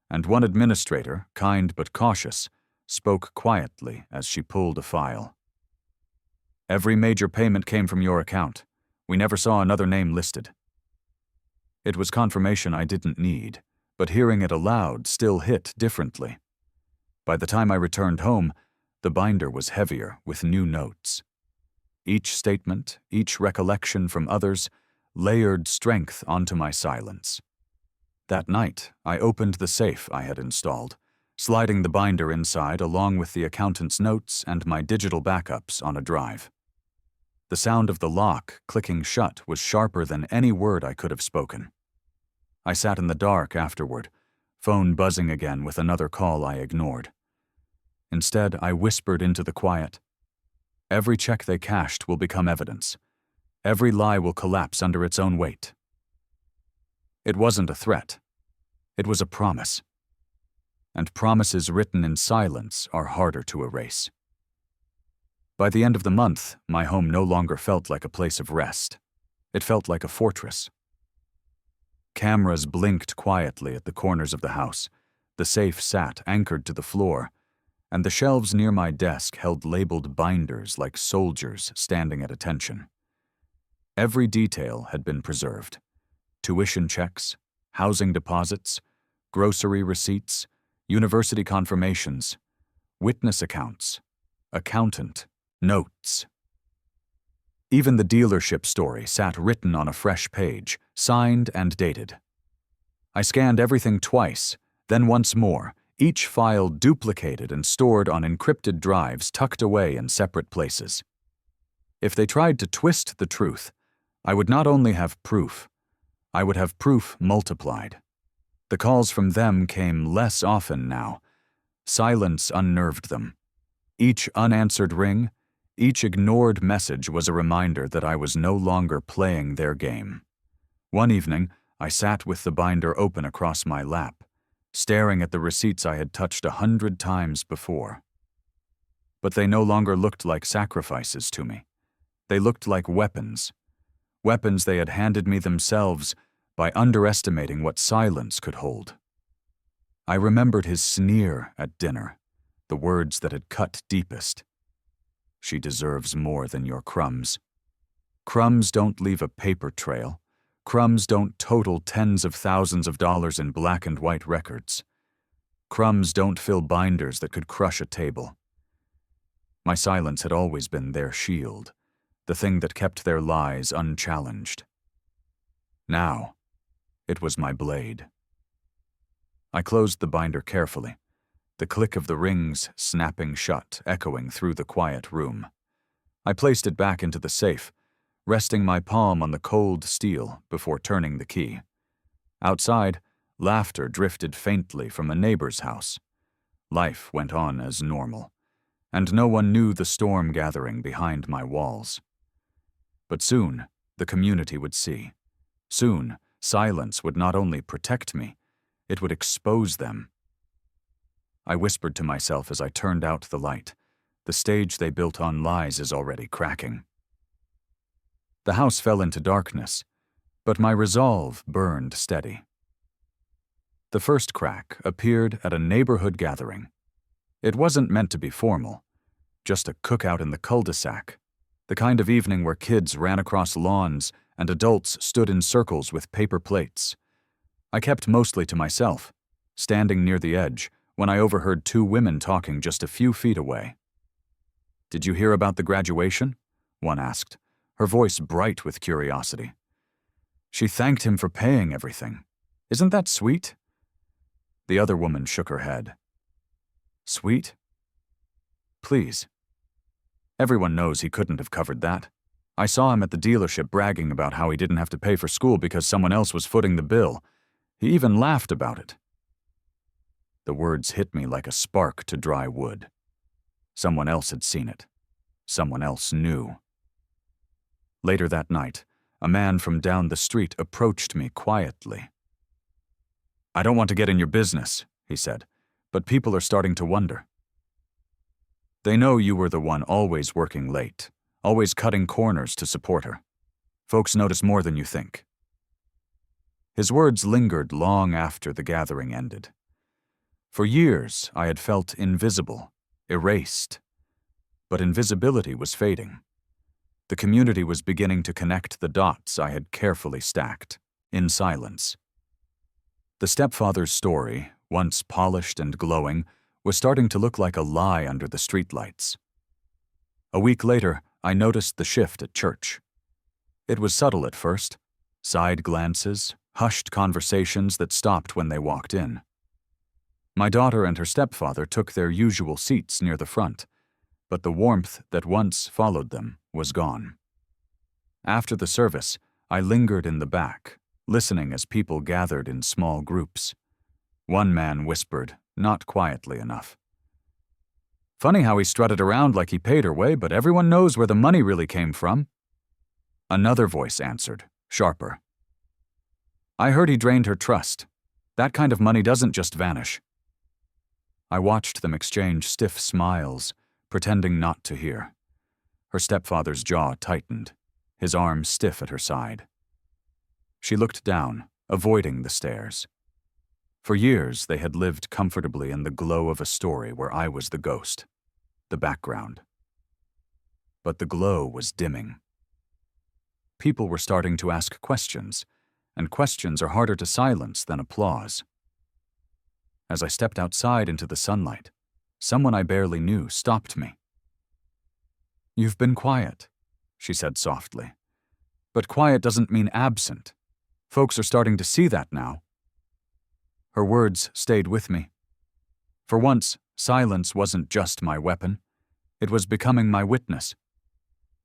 and one administrator, kind but cautious, spoke quietly as she pulled a file. "Every major payment came from your account. We never saw another name listed." It was confirmation I didn't need, but hearing it aloud still hit differently. By the time I returned home, the binder was heavier with new notes. Each statement, each recollection from others, layered strength onto my silence. That night, I opened the safe I had installed, sliding the binder inside along with the accountant's notes and my digital backups on a drive. The sound of the lock clicking shut was sharper than any word I could have spoken. I sat in the dark afterward, phone buzzing again with another call I ignored. Instead, I whispered into the quiet, "Every check they cashed will become evidence. Every lie will collapse under its own weight." It wasn't a threat. It was a promise. And promises written in silence are harder to erase. By the end of the month, my home no longer felt like a place of rest. It felt like a fortress. Cameras blinked quietly at the corners of the house. The safe sat anchored to the floor, and the shelves near my desk held labeled binders like soldiers standing at attention. Every detail had been preserved. Tuition checks, housing deposits, grocery receipts, university confirmations, witness accounts, accountant, notes. Even the dealership story sat written on a fresh page, signed and dated. I scanned everything twice, then once more, each file duplicated and stored on encrypted drives tucked away in separate places. If they tried to twist the truth, I would not only have proof, I would have proof multiplied. The calls from them came less often now. Silence unnerved them. Each unanswered ring, each ignored message was a reminder that I was no longer playing their game. One evening, I sat with the binder open across my lap, staring at the receipts I had touched 100 times before. But they no longer looked like sacrifices to me. They looked like weapons. Weapons they had handed me themselves by underestimating what silence could hold. I remembered his sneer at dinner, the words that had cut deepest. She deserves more than your crumbs. Crumbs don't leave a paper trail. Crumbs don't total tens of thousands of dollars in black and white records. Crumbs don't fill binders that could crush a table. My silence had always been their shield, the thing that kept their lies unchallenged. Now, it was my blade. I closed the binder carefully, the click of the rings snapping shut, echoing through the quiet room. I placed it back into the safe, resting my palm on the cold steel before turning the key. Outside, laughter drifted faintly from a neighbor's house. Life went on as normal, and no one knew the storm gathering behind my walls. But soon, the community would see. Soon, silence would not only protect me, it would expose them. I whispered to myself as I turned out the light. The stage they built on lies is already cracking. The house fell into darkness, but my resolve burned steady. The first crack appeared at a neighborhood gathering. It wasn't meant to be formal, just a cookout in the cul-de-sac, the kind of evening where kids ran across lawns and adults stood in circles with paper plates. I kept mostly to myself, standing near the edge, when I overheard two women talking just a few feet away. "Did you hear about the graduation?" one asked, her voice bright with curiosity. "She thanked him for paying everything. Isn't that sweet?" The other woman shook her head. "Sweet? Please. Everyone knows he couldn't have covered that. I saw him at the dealership bragging about how he didn't have to pay for school because someone else was footing the bill. He even laughed about it." The words hit me like a spark to dry wood. Someone else had seen it. Someone else knew. Later that night, a man from down the street approached me quietly. "I don't want to get in your business," he said, "but people are starting to wonder. They know you were the one always working late, always cutting corners to support her. Folks notice more than you think." His words lingered long after the gathering ended. For years, I had felt invisible, erased. But invisibility was fading. The community was beginning to connect the dots I had carefully stacked, in silence. The stepfather's story, once polished and glowing, was starting to look like a lie under the streetlights. A week later, I noticed the shift at church. It was subtle at first, side glances, hushed conversations that stopped when they walked in. My daughter and her stepfather took their usual seats near the front, but the warmth that once followed them was gone. After the service, I lingered in the back, listening as people gathered in small groups. One man whispered, not quietly enough, "Funny how he strutted around like he paid her way, but everyone knows where the money really came from." Another voice answered, sharper, "I heard he drained her trust. That kind of money doesn't just vanish." I watched them exchange stiff smiles, pretending not to hear. Her stepfather's jaw tightened, his arm stiff at her side. She looked down, avoiding the stares. For years, they had lived comfortably in the glow of a story where I was the ghost, the background. But the glow was dimming. People were starting to ask questions, and questions are harder to silence than applause. As I stepped outside into the sunlight, someone I barely knew stopped me. "You've been quiet," she said softly. "But quiet doesn't mean absent. Folks are starting to see that now." Her words stayed with me. For once, silence wasn't just my weapon. It was becoming my witness.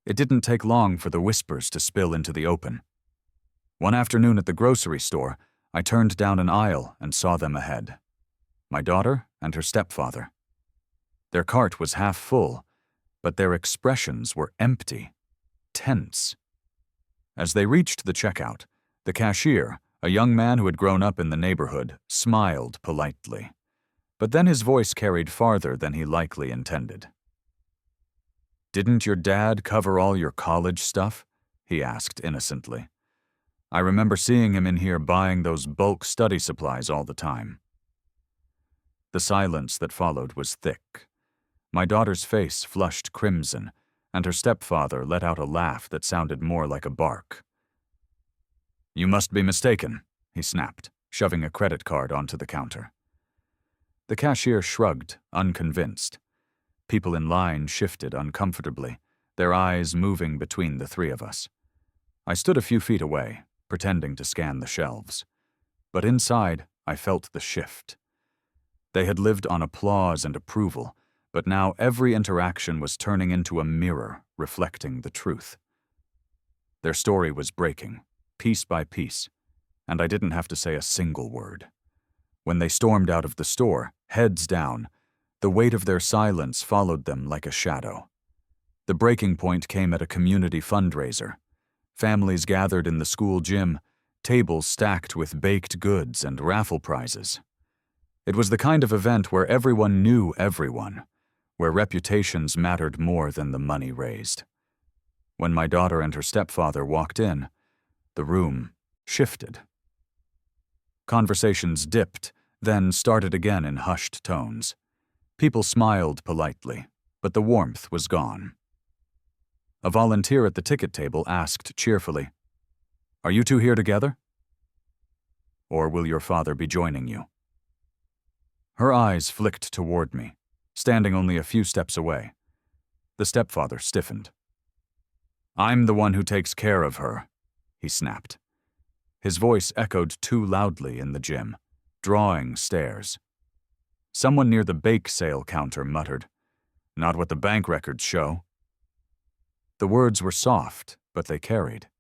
It didn't take long for the whispers to spill into the open. One afternoon at the grocery store, I turned down an aisle and saw them ahead. My daughter and her stepfather. Their cart was half full, but their expressions were empty, tense. As they reached the checkout, the cashier, a young man who had grown up in the neighborhood, smiled politely. But then his voice carried farther than he likely intended. "Didn't your dad cover all your college stuff?" he asked innocently. "I remember seeing him in here buying those bulk study supplies all the time." The silence that followed was thick. My daughter's face flushed crimson, and her stepfather let out a laugh that sounded more like a bark. "You must be mistaken," he snapped, shoving a credit card onto the counter. The cashier shrugged, unconvinced. People in line shifted uncomfortably, their eyes moving between the three of us. I stood a few feet away, pretending to scan the shelves. But inside, I felt the shift. They had lived on applause and approval, but now every interaction was turning into a mirror reflecting the truth. Their story was breaking, piece by piece, and I didn't have to say a single word. When they stormed out of the store, heads down, the weight of their silence followed them like a shadow. The breaking point came at a community fundraiser. Families gathered in the school gym, tables stacked with baked goods and raffle prizes. It was the kind of event where everyone knew everyone, where reputations mattered more than the money raised. When my daughter and her stepfather walked in, the room shifted. Conversations dipped, then started again in hushed tones. People smiled politely, but the warmth was gone. A volunteer at the ticket table asked cheerfully, "Are you two here together? Or will your father be joining you?" Her eyes flicked toward me, standing only a few steps away. The stepfather stiffened. "I'm the one who takes care of her," he snapped. His voice echoed too loudly in the gym, drawing stares. Someone near the bake sale counter muttered, "Not what the bank records show." The words were soft, but they carried.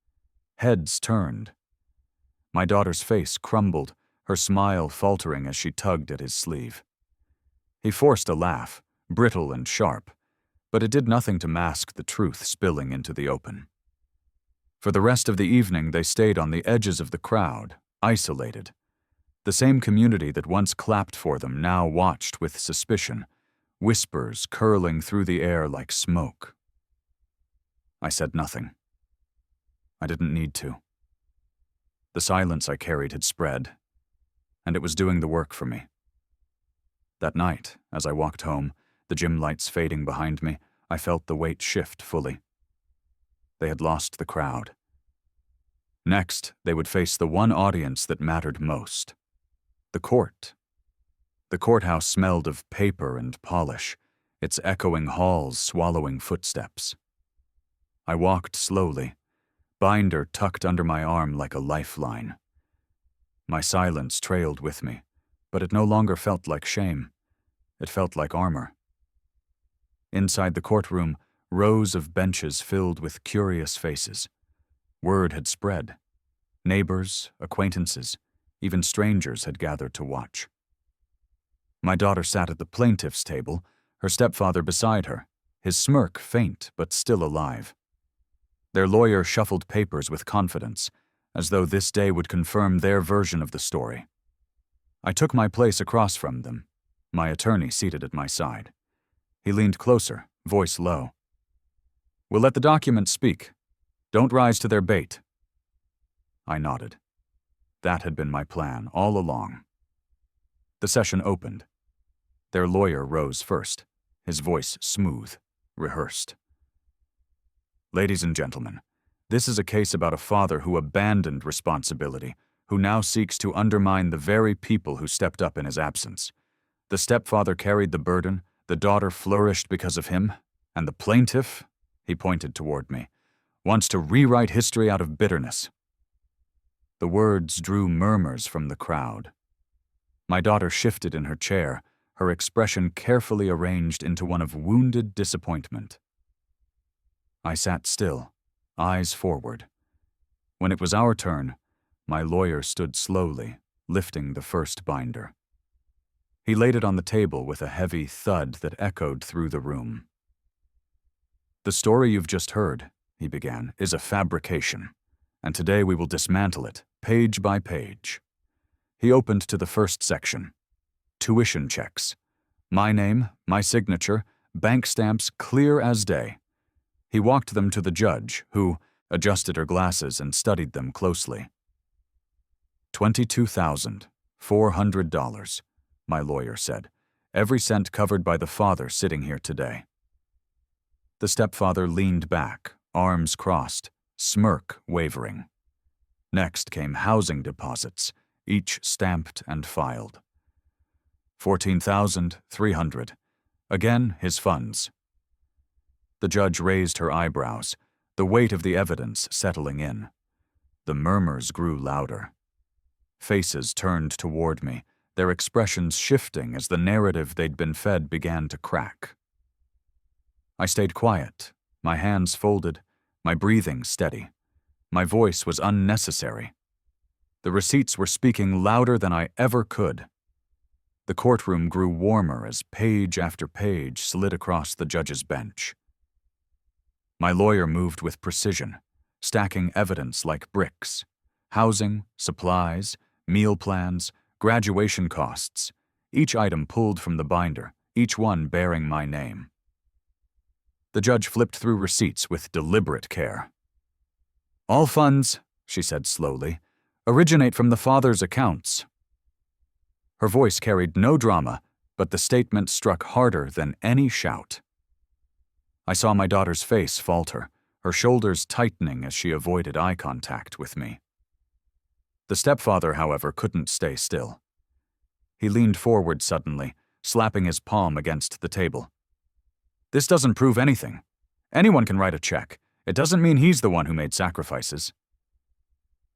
Heads turned. My daughter's face crumbled, her smile faltering as she tugged at his sleeve. He forced a laugh, brittle and sharp, but it did nothing to mask the truth spilling into the open. For the rest of the evening, they stayed on the edges of the crowd, isolated. The same community that once clapped for them now watched with suspicion, whispers curling through the air like smoke. I said nothing. I didn't need to. The silence I carried had spread, and it was doing the work for me. That night, as I walked home, the gym lights fading behind me, I felt the weight shift fully. They had lost the crowd. Next, they would face the one audience that mattered most. The court. The courthouse smelled of paper and polish, its echoing halls swallowing footsteps. I walked slowly, binder tucked under my arm like a lifeline. My silence trailed with me, but it no longer felt like shame. It felt like armor. Inside the courtroom, rows of benches filled with curious faces. Word had spread. Neighbors, acquaintances, even strangers had gathered to watch. My daughter sat at the plaintiff's table, her stepfather beside her, his smirk faint but still alive. Their lawyer shuffled papers with confidence, as though this day would confirm their version of the story. I took my place across from them, my attorney seated at my side. He leaned closer, voice low. "We'll let the documents speak. Don't rise to their bait." I nodded. That had been my plan all along. The session opened. Their lawyer rose first, his voice smooth, rehearsed. "Ladies and gentlemen, this is a case about a father who abandoned responsibility, who now seeks to undermine the very people who stepped up in his absence. The stepfather carried the burden, the daughter flourished because of him, and the plaintiff," he pointed toward me, "wants to rewrite history out of bitterness." The words drew murmurs from the crowd. My daughter shifted in her chair, her expression carefully arranged into one of wounded disappointment. I sat still, eyes forward. When it was our turn, my lawyer stood slowly, lifting the first binder. He laid it on the table with a heavy thud that echoed through the room. "The story you've just heard," he began, "is a fabrication, and today we will dismantle it, page by page." He opened to the first section. Tuition checks. My name, my signature, bank stamps clear as day. He walked them to the judge, who adjusted her glasses and studied them closely. $22,400, my lawyer said, every cent covered by the father sitting here today. The stepfather leaned back, arms crossed, smirk wavering. Next came housing deposits, each stamped and filed. $14,300, again his funds. The judge raised her eyebrows, the weight of the evidence settling in. The murmurs grew louder. Faces turned toward me, their expressions shifting as the narrative they'd been fed began to crack. I stayed quiet, my hands folded, my breathing steady. My voice was unnecessary. The receipts were speaking louder than I ever could. The courtroom grew warmer as page after page slid across the judge's bench. My lawyer moved with precision, stacking evidence like bricks. Housing, supplies, meal plans, graduation costs, each item pulled from the binder, each one bearing my name. The judge flipped through receipts with deliberate care. "All funds," she said slowly, "originate from the father's accounts." Her voice carried no drama, but the statement struck harder than any shout. I saw my daughter's face falter, her shoulders tightening as she avoided eye contact with me. The stepfather, however, couldn't stay still. He leaned forward suddenly, slapping his palm against the table. "This doesn't prove anything. Anyone can write a check. It doesn't mean he's the one who made sacrifices."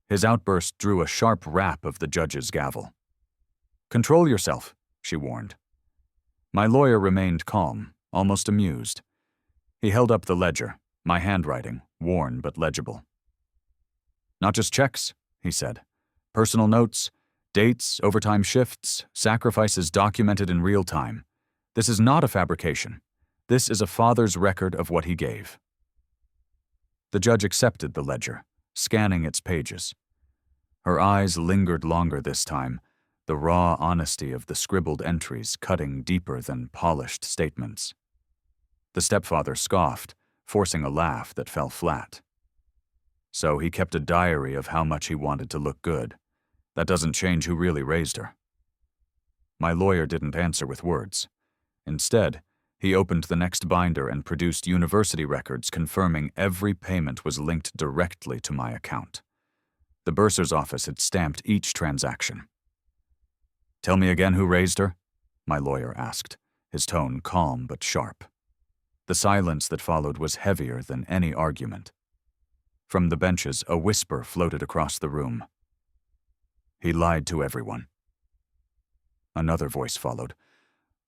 His outburst drew a sharp rap of the judge's gavel. "Control yourself," she warned. My lawyer remained calm, almost amused. He held up the ledger, my handwriting, worn but legible. "Not just checks," he said. "Personal notes, dates, overtime shifts, sacrifices documented in real time. This is not a fabrication. This is a father's record of what he gave." The judge accepted the ledger, scanning its pages. Her eyes lingered longer this time, the raw honesty of the scribbled entries cutting deeper than polished statements. The stepfather scoffed, forcing a laugh that fell flat. "So he kept a diary of how much he wanted to look good. That doesn't change who really raised her." My lawyer didn't answer with words. Instead, he opened the next binder and produced university records confirming every payment was linked directly to my account. The bursar's office had stamped each transaction. "Tell me again who raised her?" my lawyer asked, his tone calm but sharp. The silence that followed was heavier than any argument. From the benches, a whisper floated across the room. "He lied to everyone." Another voice followed.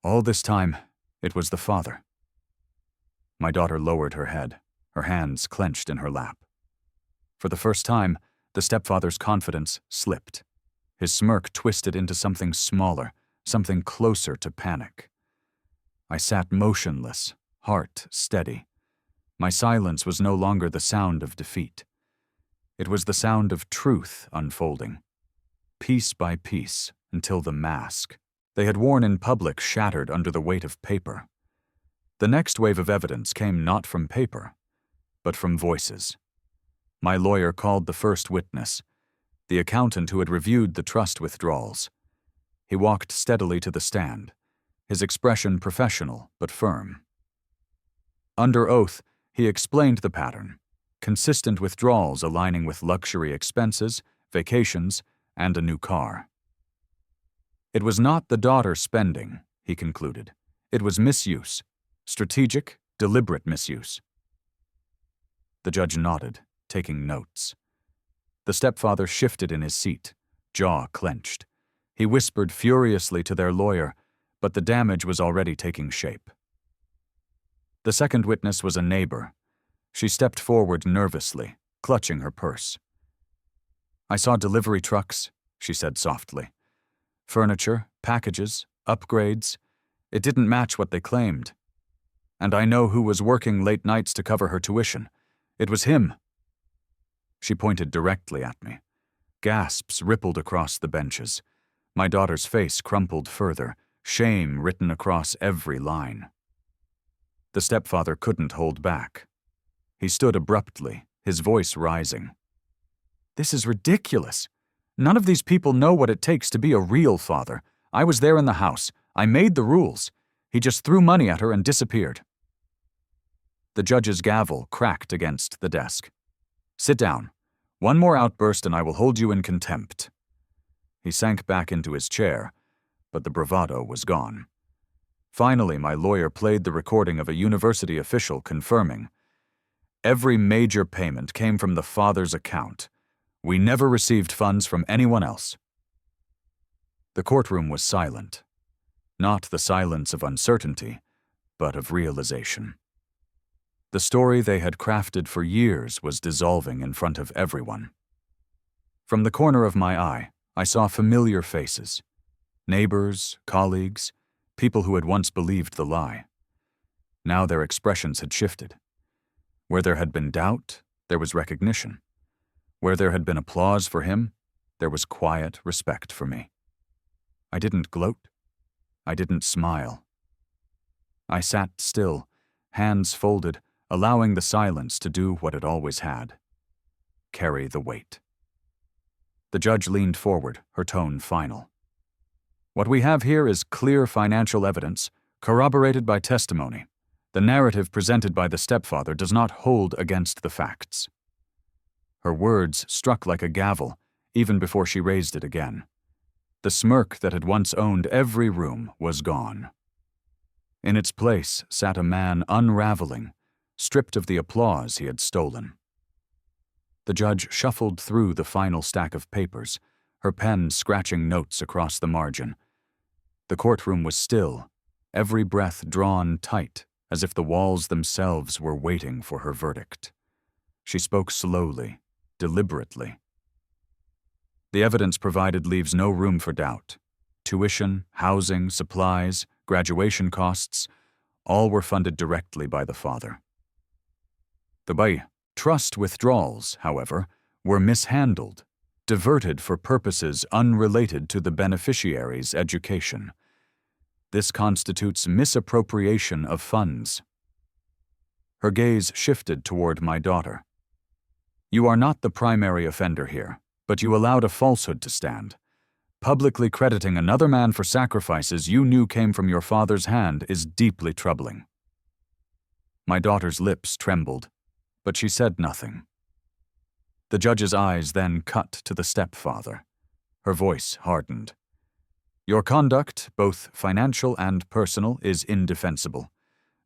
"All this time, it was the father." My daughter lowered her head, her hands clenched in her lap. For the first time, the stepfather's confidence slipped. His smirk twisted into something smaller, something closer to panic. I sat motionless, heart steady. My silence was no longer the sound of defeat. It was the sound of truth unfolding, piece by piece, until the mask they had worn in public shattered under the weight of paper. The next wave of evidence came not from paper, but from voices. My lawyer called the first witness, the accountant who had reviewed the trust withdrawals. He walked steadily to the stand, his expression professional but firm. Under oath, he explained the pattern, consistent withdrawals aligning with luxury expenses, vacations, and a new car. It was not the daughter spending, he concluded. It was misuse, strategic, deliberate misuse. The judge nodded, taking notes. The stepfather shifted in his seat, jaw clenched. He whispered furiously to their lawyer, but the damage was already taking shape. The second witness was a neighbor. She stepped forward nervously, clutching her purse. "I saw delivery trucks," she said softly. "Furniture, packages, upgrades. It didn't match what they claimed. And I know who was working late nights to cover her tuition. It was him." She pointed directly at me. Gasps rippled across the benches. My daughter's face crumpled further, shame written across every line. The stepfather couldn't hold back. He stood abruptly, his voice rising. "This is ridiculous. None of these people know what it takes to be a real father. I was there in the house. I made the rules. He just threw money at her and disappeared." The judge's gavel cracked against the desk. "Sit down. One more outburst and I will hold you in contempt." He sank back into his chair, but the bravado was gone. Finally, my lawyer played the recording of a university official confirming, "Every major payment came from the father's account. We never received funds from anyone else." The courtroom was silent. Not the silence of uncertainty, but of realization. The story they had crafted for years was dissolving in front of everyone. From the corner of my eye, I saw familiar faces. Neighbors, colleagues, people who had once believed the lie. Now their expressions had shifted. Where there had been doubt, there was recognition. Where there had been applause for him, there was quiet respect for me. I didn't gloat. I didn't smile. I sat still, hands folded, allowing the silence to do what it always had: carry the weight. The judge leaned forward, her tone final. "What we have here is clear financial evidence, corroborated by testimony. The narrative presented by the stepfather does not hold against the facts." Her words struck like a gavel, even before she raised it again. The smirk that had once owned every room was gone. In its place sat a man unraveling, stripped of the applause he had stolen. The judge shuffled through the final stack of papers, her pen scratching notes across the margin. The courtroom was still, every breath drawn tight, as if the walls themselves were waiting for her verdict. She spoke slowly, deliberately. "The evidence provided leaves no room for doubt. Tuition, housing, supplies, graduation costs, all were funded directly by the father. The trust withdrawals, however, were mishandled, diverted for purposes unrelated to the beneficiary's education. This constitutes misappropriation of funds." Her gaze shifted toward my daughter. "You are not the primary offender here, but you allowed a falsehood to stand. Publicly crediting another man for sacrifices you knew came from your father's hand is deeply troubling." My daughter's lips trembled, but she said nothing. The judge's eyes then cut to the stepfather. Her voice hardened. "Your conduct, both financial and personal, is indefensible.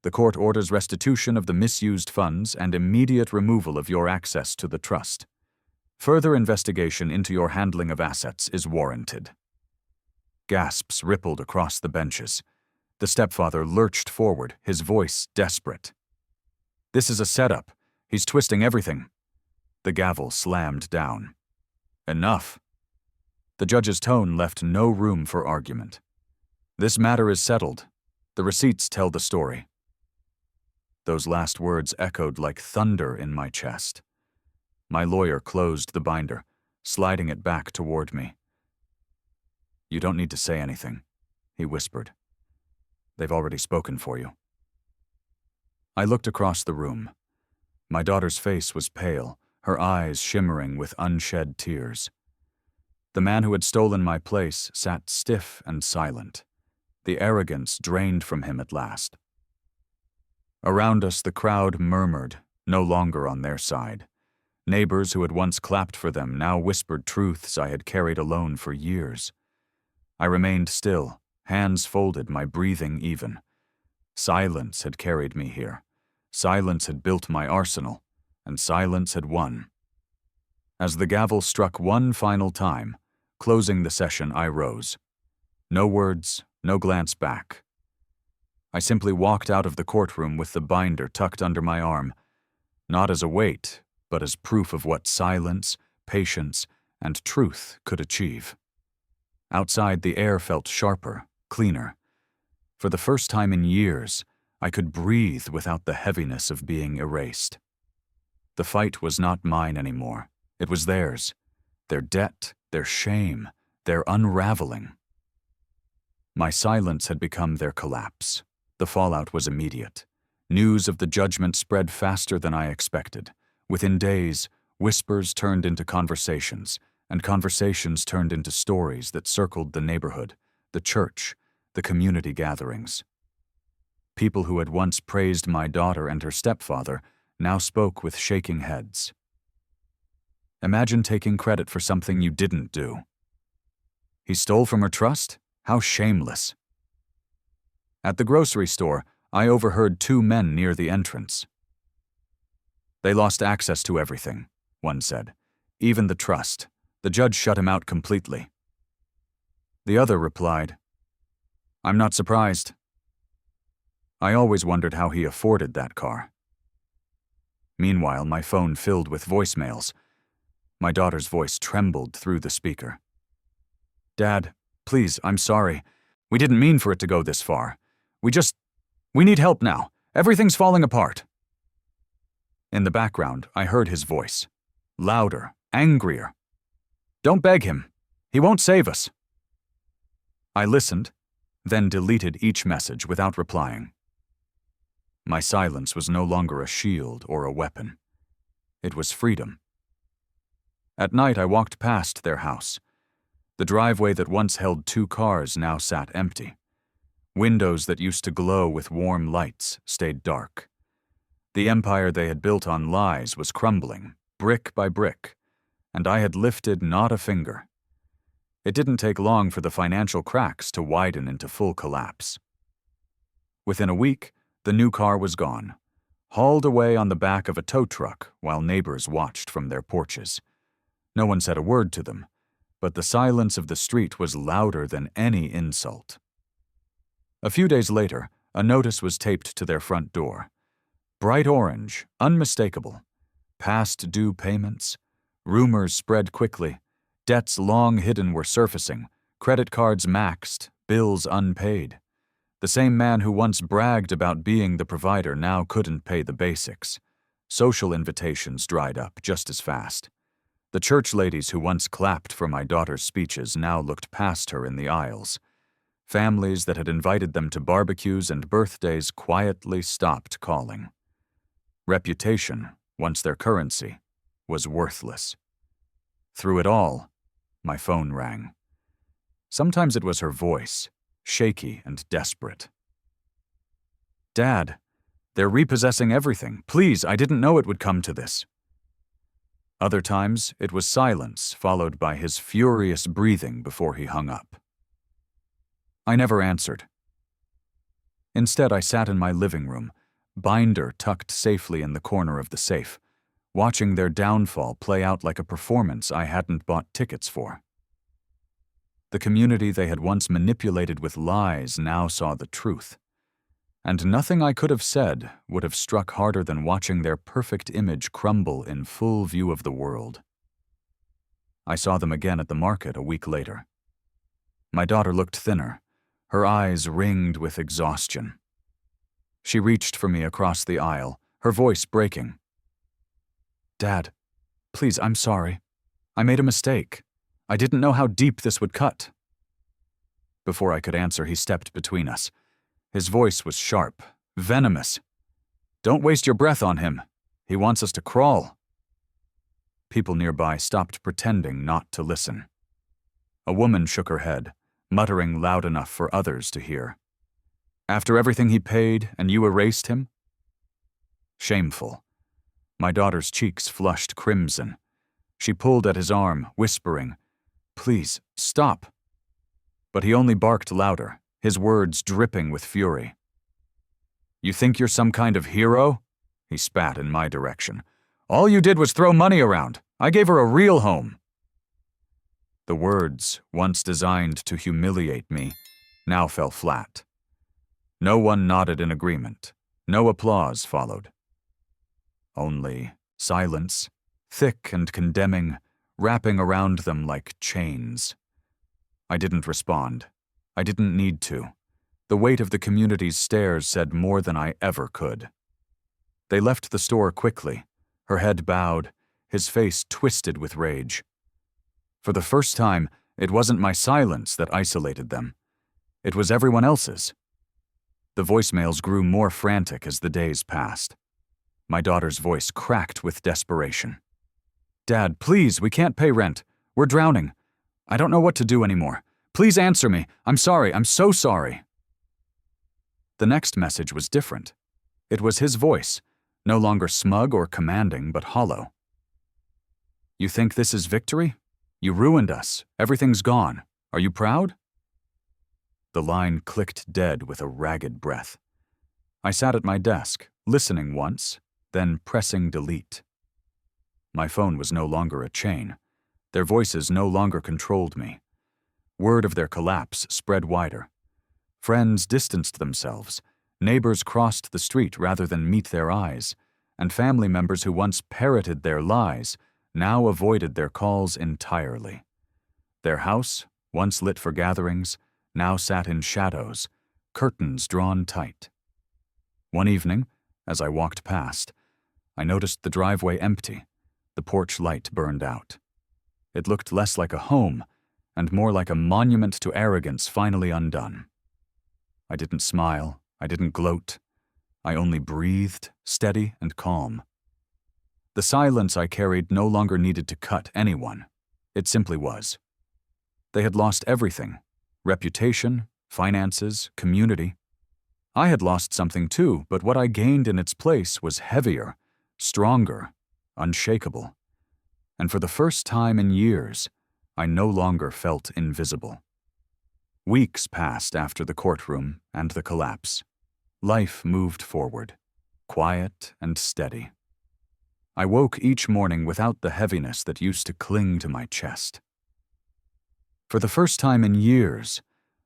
The court orders restitution of the misused funds and immediate removal of your access to the trust. Further investigation into your handling of assets is warranted." Gasps rippled across the benches. The stepfather lurched forward, his voice desperate. "This is a setup. He's twisting everything." The gavel slammed down. "Enough." The judge's tone left no room for argument. "This matter is settled. The receipts tell the story." Those last words echoed like thunder in my chest. My lawyer closed the binder, sliding it back toward me. "You don't need to say anything," he whispered. "They've already spoken for you." I looked across the room. My daughter's face was pale, her eyes shimmering with unshed tears. The man who had stolen my place sat stiff and silent, the arrogance drained from him at last. Around us the crowd murmured, no longer on their side. Neighbors who had once clapped for them now whispered truths I had carried alone for years. I remained still, hands folded, my breathing even. Silence had carried me here. Silence had built my arsenal, and silence had won. As the gavel struck one final time, closing the session, I rose. No words, no glance back. I simply walked out of the courtroom with the binder tucked under my arm, not as a weight, but as proof of what silence, patience, and truth could achieve. Outside, the air felt sharper, cleaner. For the first time in years, I could breathe without the heaviness of being erased. The fight was not mine anymore. It was theirs. Their debt, their shame, their unraveling. My silence had become their collapse. The fallout was immediate. News of the judgment spread faster than I expected. Within days, whispers turned into conversations, and conversations turned into stories that circled the neighborhood, the church, the community gatherings. People who had once praised my daughter and her stepfather now spoke with shaking heads. Imagine taking credit for something you didn't do. He stole from her trust? How shameless. At the grocery store, I overheard two men near the entrance. They lost access to everything, one said. Even the trust. The judge shut him out completely. The other replied, I'm not surprised. I always wondered how he afforded that car. Meanwhile, my phone filled with voicemails. My daughter's voice trembled through the speaker. Dad, please, I'm sorry. We didn't mean for it to go this far. We need help now. Everything's falling apart. In the background, I heard his voice. Louder, angrier. Don't beg him. He won't save us. I listened, then deleted each message without replying. My silence was no longer a shield or a weapon. It was freedom. At night, I walked past their house. The driveway that once held 2 cars now sat empty. Windows that used to glow with warm lights stayed dark. The empire they had built on lies was crumbling, brick by brick, and I had lifted not a finger. It didn't take long for the financial cracks to widen into full collapse. Within a week, the new car was gone, hauled away on the back of a tow truck while neighbors watched from their porches. No one said a word to them, but the silence of the street was louder than any insult. A few days later, a notice was taped to their front door. Bright orange, unmistakable. Past due payments. Rumors spread quickly. Debts long hidden were surfacing. Credit cards maxed, bills unpaid. The same man who once bragged about being the provider now couldn't pay the basics. Social invitations dried up just as fast. The church ladies who once clapped for my daughter's speeches now looked past her in the aisles. Families that had invited them to barbecues and birthdays quietly stopped calling. Reputation, once their currency, was worthless. Through it all, my phone rang. Sometimes it was her voice, shaky and desperate. Dad, they're repossessing everything. Please, I didn't know it would come to this. Other times, it was silence followed by his furious breathing before he hung up. I never answered. Instead, I sat in my living room, binder tucked safely in the corner of the safe, watching their downfall play out like a performance I hadn't bought tickets for. The community they had once manipulated with lies now saw the truth. And nothing I could have said would have struck harder than watching their perfect image crumble in full view of the world. I saw them again at the market a week later. My daughter looked thinner, her eyes ringed with exhaustion. She reached for me across the aisle, her voice breaking. Dad, please, I'm sorry. I made a mistake. I didn't know how deep this would cut. Before I could answer, he stepped between us. His voice was sharp, venomous. Don't waste your breath on him. He wants us to crawl. People nearby stopped pretending not to listen. A woman shook her head, muttering loud enough for others to hear. After everything he paid, and you erased him? Shameful. My daughter's cheeks flushed crimson. She pulled at his arm, whispering, Please, stop. But he only barked louder, his words dripping with fury. You think you're some kind of hero? He spat in my direction. All you did was throw money around. I gave her a real home. The words, once designed to humiliate me, now fell flat. No one nodded in agreement. No applause followed. Only silence, thick and condemning, wrapping around them like chains. I didn't respond. I didn't need to. The weight of the community's stares said more than I ever could. They left the store quickly, her head bowed, his face twisted with rage. For the first time, it wasn't my silence that isolated them. It was everyone else's. The voicemails grew more frantic as the days passed. My daughter's voice cracked with desperation. "Dad, please, we can't pay rent. We're drowning. I don't know what to do anymore. Please answer me. I'm sorry. I'm so sorry." The next message was different. It was his voice, no longer smug or commanding, but hollow. "You think this is victory? You ruined us. Everything's gone. Are you proud?" The line clicked dead with a ragged breath. I sat at my desk, listening once, then pressing delete. My phone was no longer a chain. Their voices no longer controlled me. Word of their collapse spread wider. Friends distanced themselves. Neighbors crossed the street rather than meet their eyes, and family members who once parroted their lies now avoided their calls entirely. Their house, once lit for gatherings, now sat in shadows, curtains drawn tight. One evening, as I walked past, I noticed the driveway empty, the porch light burned out. It looked less like a home and more like a monument to arrogance finally undone. I didn't smile, I didn't gloat. I only breathed, steady and calm. The silence I carried no longer needed to cut anyone. It simply was. They had lost everything: reputation, finances, community. I had lost something too, but what I gained in its place was heavier, stronger, unshakable. And for the first time in years, I no longer felt invisible. Weeks passed after the courtroom and the collapse. Life moved forward, quiet and steady. I woke each morning without the heaviness that used to cling to my chest. For the first time in years,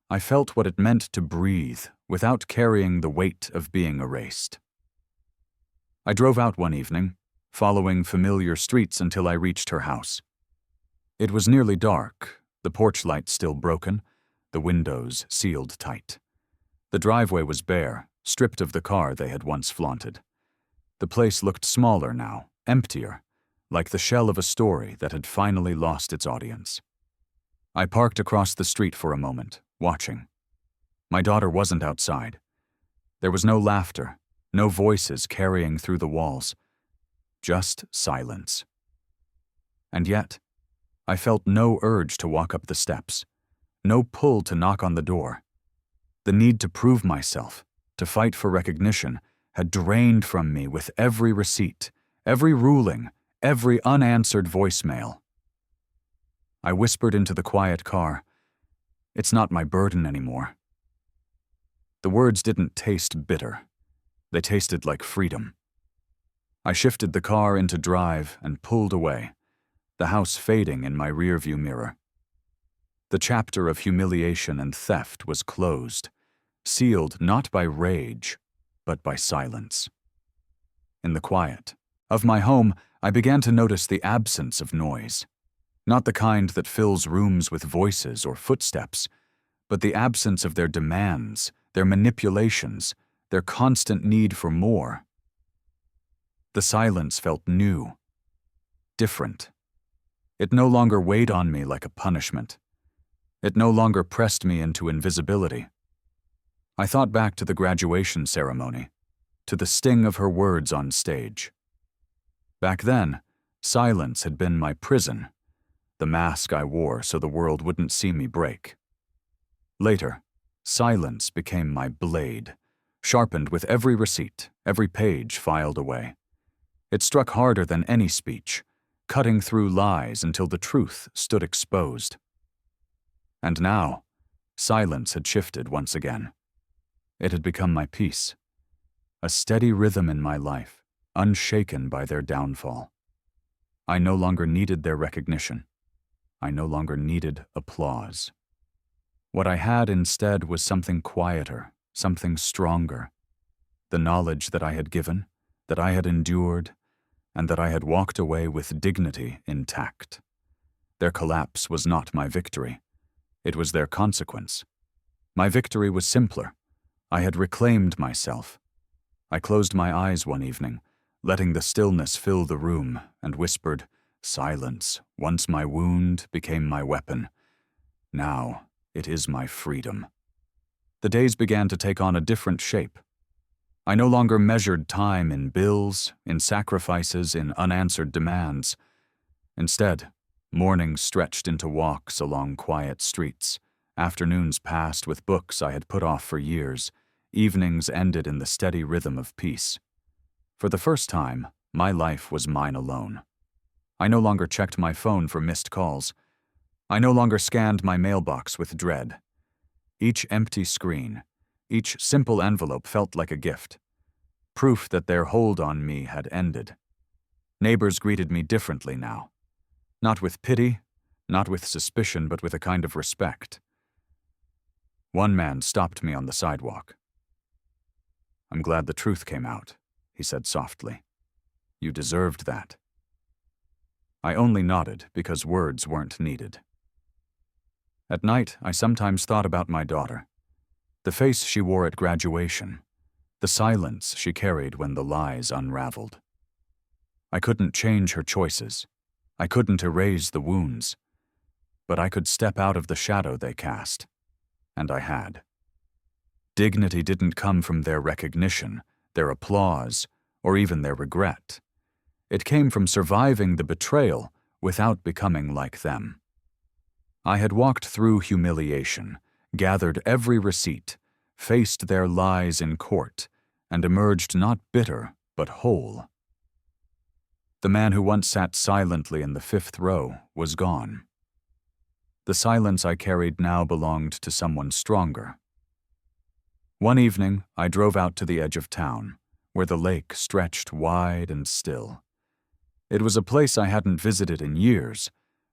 I felt what it meant to breathe without carrying the weight of being erased. I drove out one evening, following familiar streets until I reached her house. It was nearly dark, the porch light still broken, the windows sealed tight. The driveway was bare, stripped of the car they had once flaunted. The place looked smaller now, emptier, like the shell of a story that had finally lost its audience. I parked across the street for a moment, watching. My daughter wasn't outside. There was no laughter, no voices carrying through the walls, just silence. And yet, I felt no urge to walk up the steps, no pull to knock on the door. The need to prove myself, to fight for recognition, had drained from me with every receipt, every ruling, every unanswered voicemail. I whispered into the quiet car, "It's not my burden anymore." The words didn't taste bitter. They tasted like freedom. I shifted the car into drive and pulled away, the house fading in my rearview mirror. The chapter of humiliation and theft was closed, sealed not by rage, but by silence. In the quiet of my home, I began to notice the absence of noise. Not the kind that fills rooms with voices or footsteps, but the absence of their demands, their manipulations, their constant need for more. The silence felt new, different. It no longer weighed on me like a punishment. It no longer pressed me into invisibility. I thought back to the graduation ceremony, to the sting of her words on stage. Back then, silence had been my prison, the mask I wore so the world wouldn't see me break. Later, silence became my blade, sharpened with every receipt, every page filed away. It struck harder than any speech, cutting through lies until the truth stood exposed. And now, silence had shifted once again. It had become my peace, a steady rhythm in my life, unshaken by their downfall. I no longer needed their recognition. I no longer needed applause. What I had instead was something quieter, something stronger. The knowledge that I had given, that I had endured, and that I had walked away with dignity intact. Their collapse was not my victory. It was their consequence. My victory was simpler. I had reclaimed myself. I closed my eyes one evening, letting the stillness fill the room, and whispered, "Silence, once my wound became my weapon. Now it is my freedom." The days began to take on a different shape. I no longer measured time in bills, in sacrifices, in unanswered demands. Instead, mornings stretched into walks along quiet streets. Afternoons passed with books I had put off for years. Evenings ended in the steady rhythm of peace. For the first time, my life was mine alone. I no longer checked my phone for missed calls. I no longer scanned my mailbox with dread. Each empty screen, each simple envelope felt like a gift, proof that their hold on me had ended. Neighbors greeted me differently now. Not with pity, not with suspicion, but with a kind of respect. One man stopped me on the sidewalk. "I'm glad the truth came out," he said softly. "You deserved that." I only nodded because words weren't needed. At night, I sometimes thought about my daughter. The face she wore at graduation. The silence she carried when the lies unraveled. I couldn't change her choices. I couldn't erase the wounds. But I could step out of the shadow they cast. And I had. Dignity didn't come from their recognition, their applause, or even their regret. It came from surviving the betrayal without becoming like them. I had walked through humiliation, gathered every receipt, faced their lies in court, and emerged not bitter, but whole. The man who once sat silently in the 5th row was gone. The silence I carried now belonged to someone stronger. One evening, I drove out to the edge of town, where the lake stretched wide and still. It was a place I hadn't visited in years,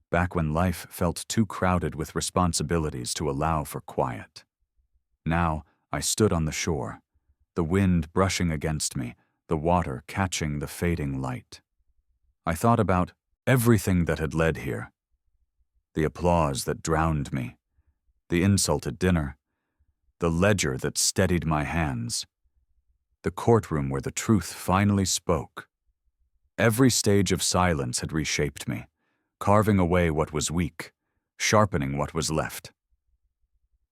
back when life felt too crowded with responsibilities to allow for quiet. Now, I stood on the shore, the wind brushing against me, the water catching the fading light. I thought about everything that had led here. The applause that drowned me, the insult at dinner, the ledger that steadied my hands, the courtroom where the truth finally spoke. Every stage of silence had reshaped me, carving away what was weak, sharpening what was left.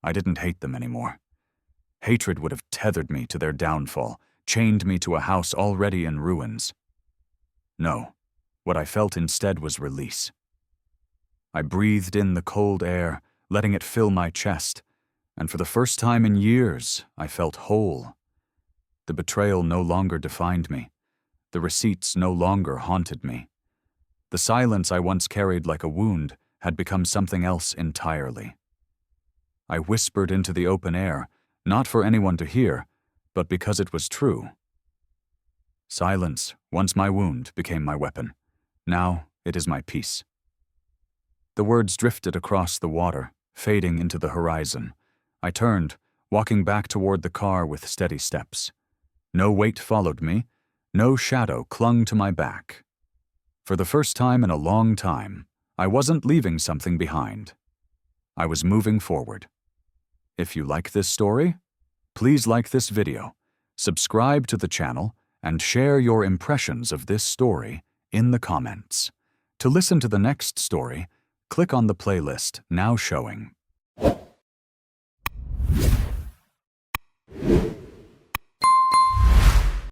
I didn't hate them anymore. Hatred would have tethered me to their downfall, chained me to a house already in ruins. No, what I felt instead was release. I breathed in the cold air, letting it fill my chest, and for the first time in years, I felt whole. The betrayal no longer defined me. The receipts no longer haunted me. The silence I once carried like a wound had become something else entirely. I whispered into the open air, not for anyone to hear, but because it was true. Silence, once my wound, became my weapon. Now it is my peace. The words drifted across the water, fading into the horizon. I turned, walking back toward the car with steady steps. No weight followed me, no shadow clung to my back. For the first time in a long time, I wasn't leaving something behind. I was moving forward. If you like this story, please like this video, subscribe to the channel, and share your impressions of this story in the comments. To listen to the next story, click on the playlist now showing